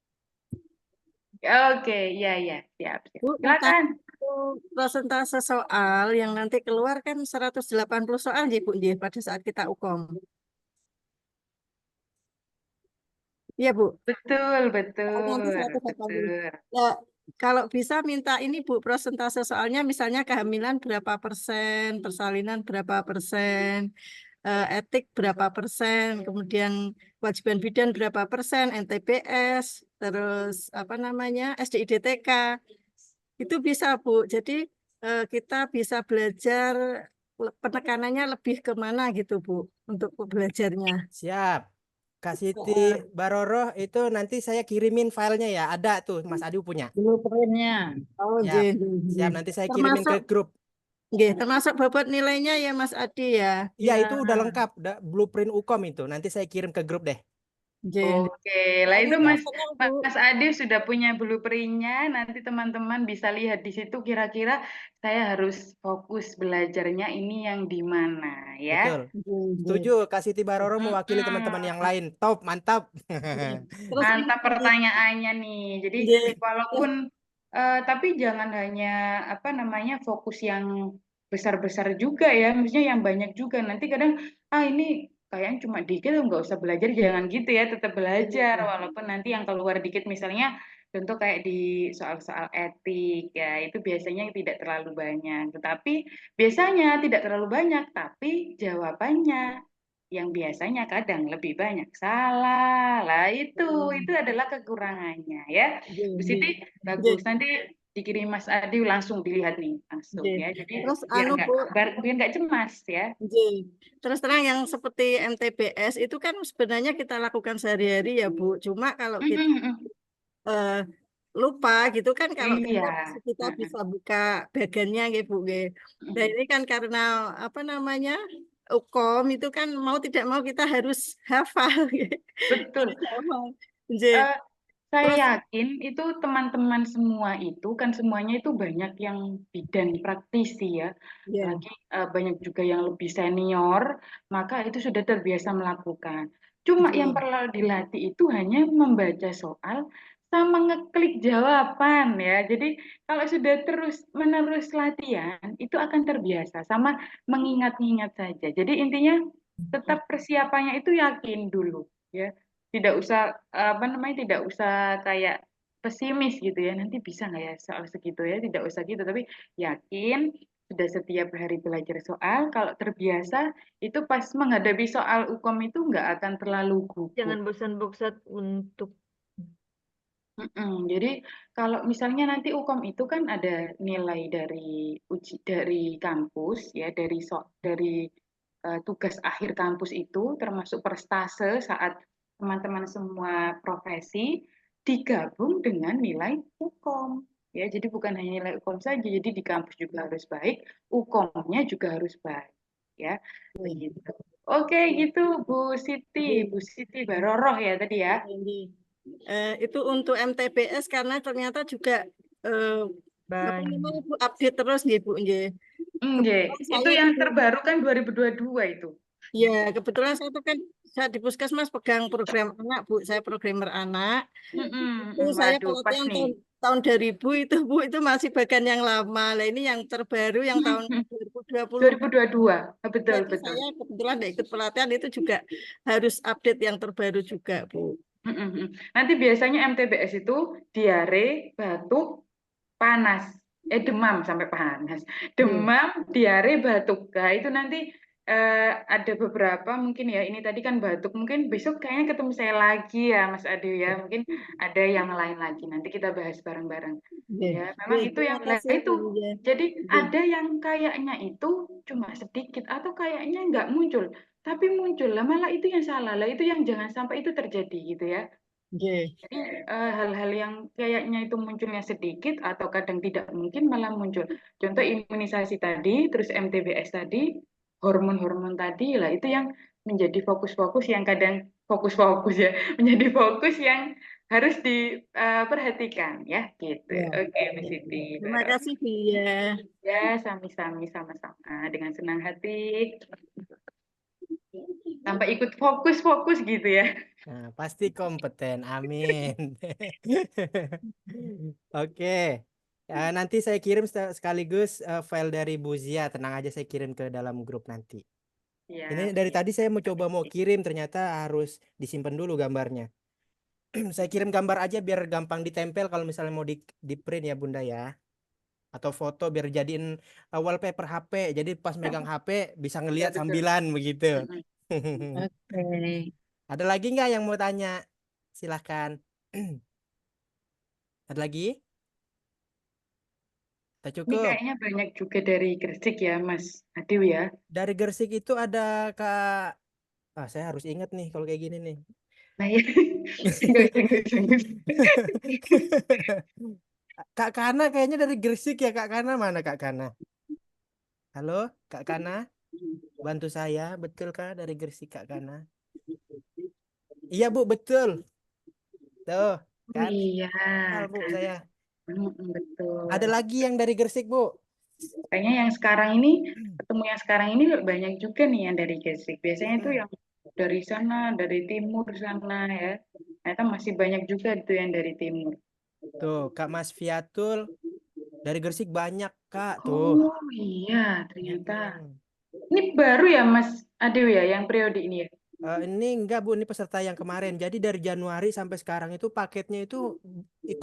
Oke, iya iya, siap, siap. Bu, mau tanya Silakan. persentase soal yang nanti keluar kan 180 soal nggih, Bu, nggih, pada saat kita ukom. Iya, Bu. Betul, Nanti betul, 180. betul. Ya, kalau bisa minta ini Bu, persentase soalnya misalnya kehamilan berapa persen, persalinan berapa persen, etik berapa persen, kemudian kewajiban bidan berapa persen, NTBS, terus apa namanya SDIDTK, itu bisa Bu. Jadi kita bisa belajar penekanannya lebih kemana gitu Bu untuk belajarnya. Siap. Kak Siti Eh, Baroroh itu nanti saya kirimin filenya ya. Ada tuh Mas Adi punya. Blueprintnya. Oh, Siap. nggih, Siap, nggih. nanti saya kirimin ke Termasuk grup. nggih, termasuk bobot nilainya ya Mas Adi ya. Iya, Ya. itu udah lengkap, udah blueprint Ukom itu. Nanti saya kirim ke grup deh. Nggih. Oke, lah itu Soalnya senang, Bu. Mas Adi sudah punya blueprint-nya. Nanti teman-teman bisa lihat di situ kira-kira saya harus fokus belajarnya ini yang di mana ya. Betul. Nggih, nggih. Setuju, Kak Siti Baroro mewakili teman-teman yang Mm-mm. lain. Top, mantap. Nggih. Terus ini Mantap Bu, pertanyaannya nih. Jadi nggih. Terus walaupun tapi jangan hanya apa namanya fokus yang besar-besar juga ya, maksudnya yang banyak juga. Nanti kadang ini kayaknya cuma dikit nggak usah belajar, jangan gitu ya, tetap belajar walaupun nanti yang keluar dikit misalnya contoh kayak di soal-soal etik ya itu biasanya tidak terlalu banyak, tetapi biasanya tidak terlalu banyak, tapi jawabannya yang biasanya kadang lebih banyak salah. Lah itu adalah kekurangannya ya. nggih, Bu nggih. Siti Nggih, bagus. Nanti dikirim Mas Adi langsung dilihat nih langsung nggih. ya. Jadi Terus biar anu nggak Bu, biar nggak cemas ya. nggih. Terus terang yang seperti MTBS itu kan sebenarnya kita lakukan sehari-hari ya Bu. Cuma kalau kita Mm, mm, mm. eh, lupa gitu kan kalau Iya. kita bisa buka bagannya gitu Bu nggih. Nah Mm, ini kan karena apa namanya Ukom itu kan mau tidak mau kita harus hafal nggih. betul. Harus hafal. Nggih. Eh, saya Terus yakin itu teman-teman semua itu kan semuanya itu banyak yang bidan praktisi ya. ya Lagi banyak juga yang lebih senior, maka itu sudah terbiasa melakukan. Cuma yang nggih. perlu dilatih itu hanya membaca soal sama ngeklik jawaban ya. Jadi kalau sudah terus-menerus latihan, itu akan terbiasa sama mengingat-ingat saja. Jadi intinya tetap persiapannya itu yakin dulu ya. Tidak usah apa namanya, tidak usah kayak pesimis gitu ya, nanti bisa nggak ya soal segitu ya, tidak usah gitu, tapi yakin sudah setiap hari belajar soal, kalau terbiasa itu pas menghadapi soal UKOM itu nggak akan terlalu gugup. Jangan bosan-bosan untuk Jadi kalau misalnya nanti UKOM itu kan ada nilai dari dari kampus ya, dari tugas akhir kampus itu termasuk prestase saat teman-teman semua profesi digabung dengan nilai UKOM ya. Jadi bukan hanya nilai UKOM saja, jadi di kampus juga harus baik, UKOM-nya juga harus baik ya. Begitu. Oke, gitu Bu Siti Baroroh ya tadi ya. Itu untuk MTBS karena ternyata juga eh, apa banyak. namanya Bu, update terus nggih Bu nggih. Nggih, Kebetulan itu saya yang di terbaru kan 2022 itu. ya kebetulan saya itu kan saya di Puskesmas pegang program anak Bu, saya programmer anak. Itu saya Waduh, pas pelatihan nih. tahun 2000 itu Bu, itu masih bagian yang lama. Lah ini yang terbaru yang tahun 2020. 2022, betul Jadi betul. saya kebetulan nggak ikut pelatihan itu juga harus update yang terbaru juga Bu. Nanti biasanya MTBS itu diare, batuk, panas, demam sampai panas, Nggih. demam, diare, batuk. Nah itu nanti ada beberapa mungkin ya. Ini tadi kan batuk, mungkin besok kayaknya ketemu saya lagi ya, Mas Ade ya. Mungkin ada yang lain lagi. Nanti kita bahas bareng-bareng. Nggih. Ya, memang Nggih, itu terima yang nah kasih Bu. itu. Nggih. Jadi Nggih. ada yang kayaknya itu cuma sedikit atau kayaknya nggak muncul, tapi muncul lah malah itu yang salah lah, itu yang jangan sampai itu terjadi gitu ya. Nggih. Jadi hal-hal yang kayaknya itu munculnya sedikit atau kadang tidak mungkin malah muncul. Contoh imunisasi tadi, terus MTBS tadi, hormon-hormon tadi lah itu yang menjadi fokus-fokus yang kadang fokus-fokus ya, menjadi fokus yang harus diperhatikan ya gitu. Ya. Oke, Mbak Siti. Terima kasih Bu ya. Ya, sami-sami sama-sama dengan senang hati. Sampai ikut fokus-fokus gitu ya. Nah, pasti kompeten. Amin. Oke. Nanti saya kirim sekaligus file dari Bu Zia. Tenang aja, saya kirim ke dalam grup nanti. Ini Ya, dari tadi saya coba mau kirim, ternyata harus disimpan dulu gambarnya. Saya kirim gambar aja biar gampang ditempel kalau misalnya mau di print ya Bunda ya. Atau foto biar jadiin wallpaper HP. Jadi pas megang HP bisa ya ngelihat betul. sambilan begitu. Oke. Ada lagi nggak yang mau tanya? Silahkan. Ada lagi? Tak Ini cukup. kayaknya banyak juga dari Gresik ya, Mas Adew ya. Dari Gersik itu ada Kak. Saya harus ingat nih kalau kayak gini nih. Nah ya, nggak usah. Kak Kana kayaknya dari Gresik ya. Kak Kana mana Kak Kana? Halo Kak Kana, bantu saya. Betul Kak dari Gresik Kak Kana? Iya Bu, betul. Tuh, kan? Iya, Hafal Bu kan. saya. Betul. Ada lagi yang dari Gresik Bu. Kayaknya yang sekarang ini, ketemu yang sekarang ini banyak juga nih yang dari Gresik. Biasanya itu yang dari sana, dari timur sana ya. Ternyata masih banyak juga itu yang dari timur. Tuh, Kak Mas Fiatul dari Gresik banyak Kak. Tuh. Oh iya, ternyata. Mm-mm. Ini baru ya Mas Adew ya, yang periode ini ya? Ini enggak Bu, ini peserta yang kemarin. Jadi dari Januari sampai sekarang itu paketnya itu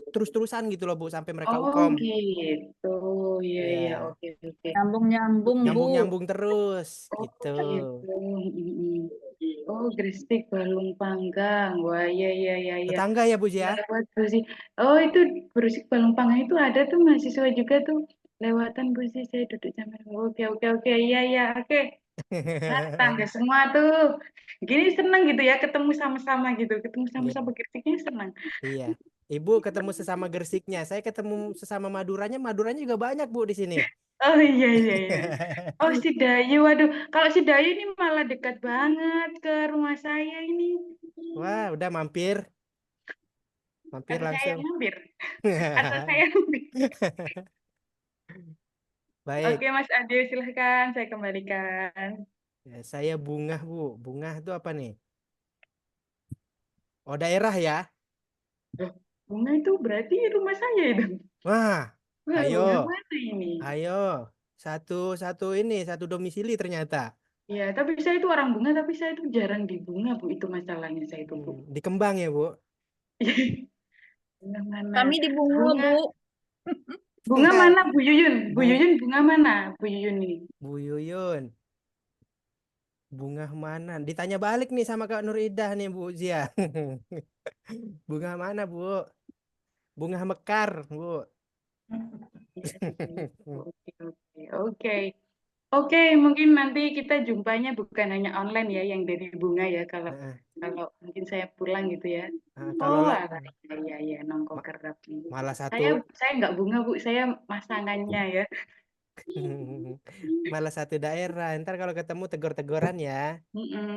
terus-terusan gitu loh Bu, sampai mereka Oh UKOM. gitu, iya iya, Ya, oke oke. Nyambung-nyambung, Bu. nyambung-nyambung terus Oh gitu. gitu. Oh Gresik Balung Panggang, wah iya iya iya iya. Tetangga ya Bu ya? Lewat Bu sih. Oh itu Gresik Balung Panggang itu ada tuh mahasiswa juga tuh lewatan Bu sih, saya duduk sama. Oke oke oke, iya iya oke. Nah, tetangga semua tuh. Gini seneng gitu ya ketemu sama-sama gitu, ketemu Iya. sama-sama Gresiknya seneng. Iya. Ibu ketemu sesama Gersiknya, saya ketemu sesama Maduranya. Maduranya juga banyak Bu di sini. Oh iya iya iya. Oh si Dayu, waduh. Kalau si Dayu ini malah dekat banget ke rumah saya ini. Wah, udah mampir. Mampir Atau saya yang langsung. mampir. Atau saya mampir. Baik. Oke Mas Ade, silahkan saya kembalikan. Ya, saya Bunga Bu. Bunga itu apa nih? Oh, daerah ya. Loh, bunga itu berarti rumah saya itu. Wah, Wah, ayo. bunga mana ini? Ayo. Satu ini, satu domisili ternyata. Ya, tapi saya itu orang bunga, tapi saya itu jarang di bunga, Bu. Itu masalahnya saya itu, Bu. Di Kembang ya Bu. Bunga mana? Kami di Bungo, Bunga, Bu. bunga mana Bu Yuyun? Bu Bu, Yuyun bunga mana? Bu Yuyun ini. Bu Yuyun. Bunga mana? Ditanya balik nih sama Kak Nur Idah nih Bu Zia. Bunga mana Bu? Bunga mekar Bu. Iya, di bunga. Oke, oke, oke. Oke, mungkin nanti kita jumpanya bukan hanya online ya, yang dari bunga ya. Kalau Heeh. kalau mungkin saya pulang gitu ya. Kalau Oh, alah, iya iya nongko ma- kerap nih. malah Saya nggak bunga Bu, saya masangannya ya. malah satu daerah. Ntar kalau ketemu tegur-teguran ya.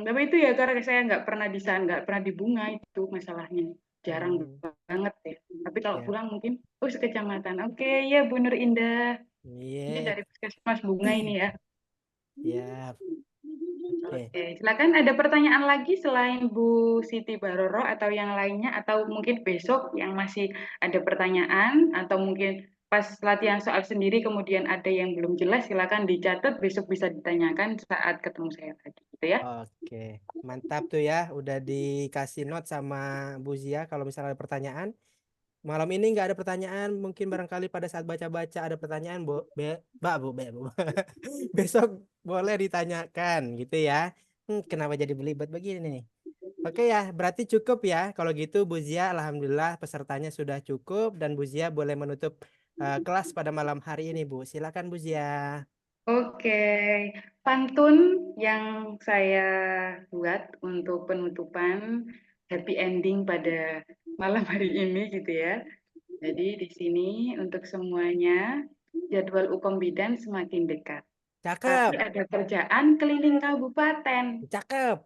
Tapi itu ya karena saya nggak pernah di sana, nggak pernah di bunga itu masalahnya. Jarang Hmm, banget ya. Tapi kalau ya, pulang mungkin, oh sekecamatan. Oke, ya Bu Nur Indah. Ini iya, dari Puskesmas Bunga ini ya. ya, oke. Oke, silakan ada pertanyaan lagi selain Bu Siti Baroro atau yang lainnya atau mungkin besok yang masih ada pertanyaan atau mungkin pas latihan soal sendiri kemudian ada yang belum jelas silakan dicatat besok bisa ditanyakan saat ketemu saya lagi gitu ya. Oke, mantap tuh ya. Udah dikasih note sama Bu Zia kalau misalnya ada pertanyaan. Malam ini nggak ada pertanyaan, mungkin barangkali pada saat baca-baca ada pertanyaan, Bu. Besok boleh ditanyakan gitu ya. Kenapa jadi belibet begini nih? Oke ya, berarti cukup ya. Kalau gitu Bu Zia, alhamdulillah pesertanya sudah cukup dan Bu Zia boleh menutup kelas pada malam hari ini, Bu. Silakan Bu Zia. Oke, pantun yang saya buat untuk penutupan happy ending pada malam hari ini gitu ya. Jadi di sini untuk semuanya jadwal UKOM Bidan semakin dekat. Cakep, Tapi ada kerjaan keliling kabupaten. cakep.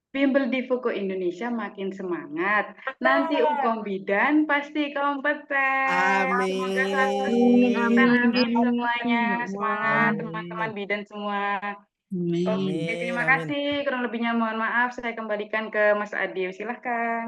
Bimbel di Fuku Indonesia makin semangat. Nanti UKOM Bidan pasti kompeten. Semoga selalu Amin. kompeten. Amin semuanya. Semangat teman-teman Amin. bidan semua. Amin. Oke, Amin. terima Amin. kasih. Kurang lebihnya mohon maaf. Saya kembalikan ke Mas Adi. Silahkan.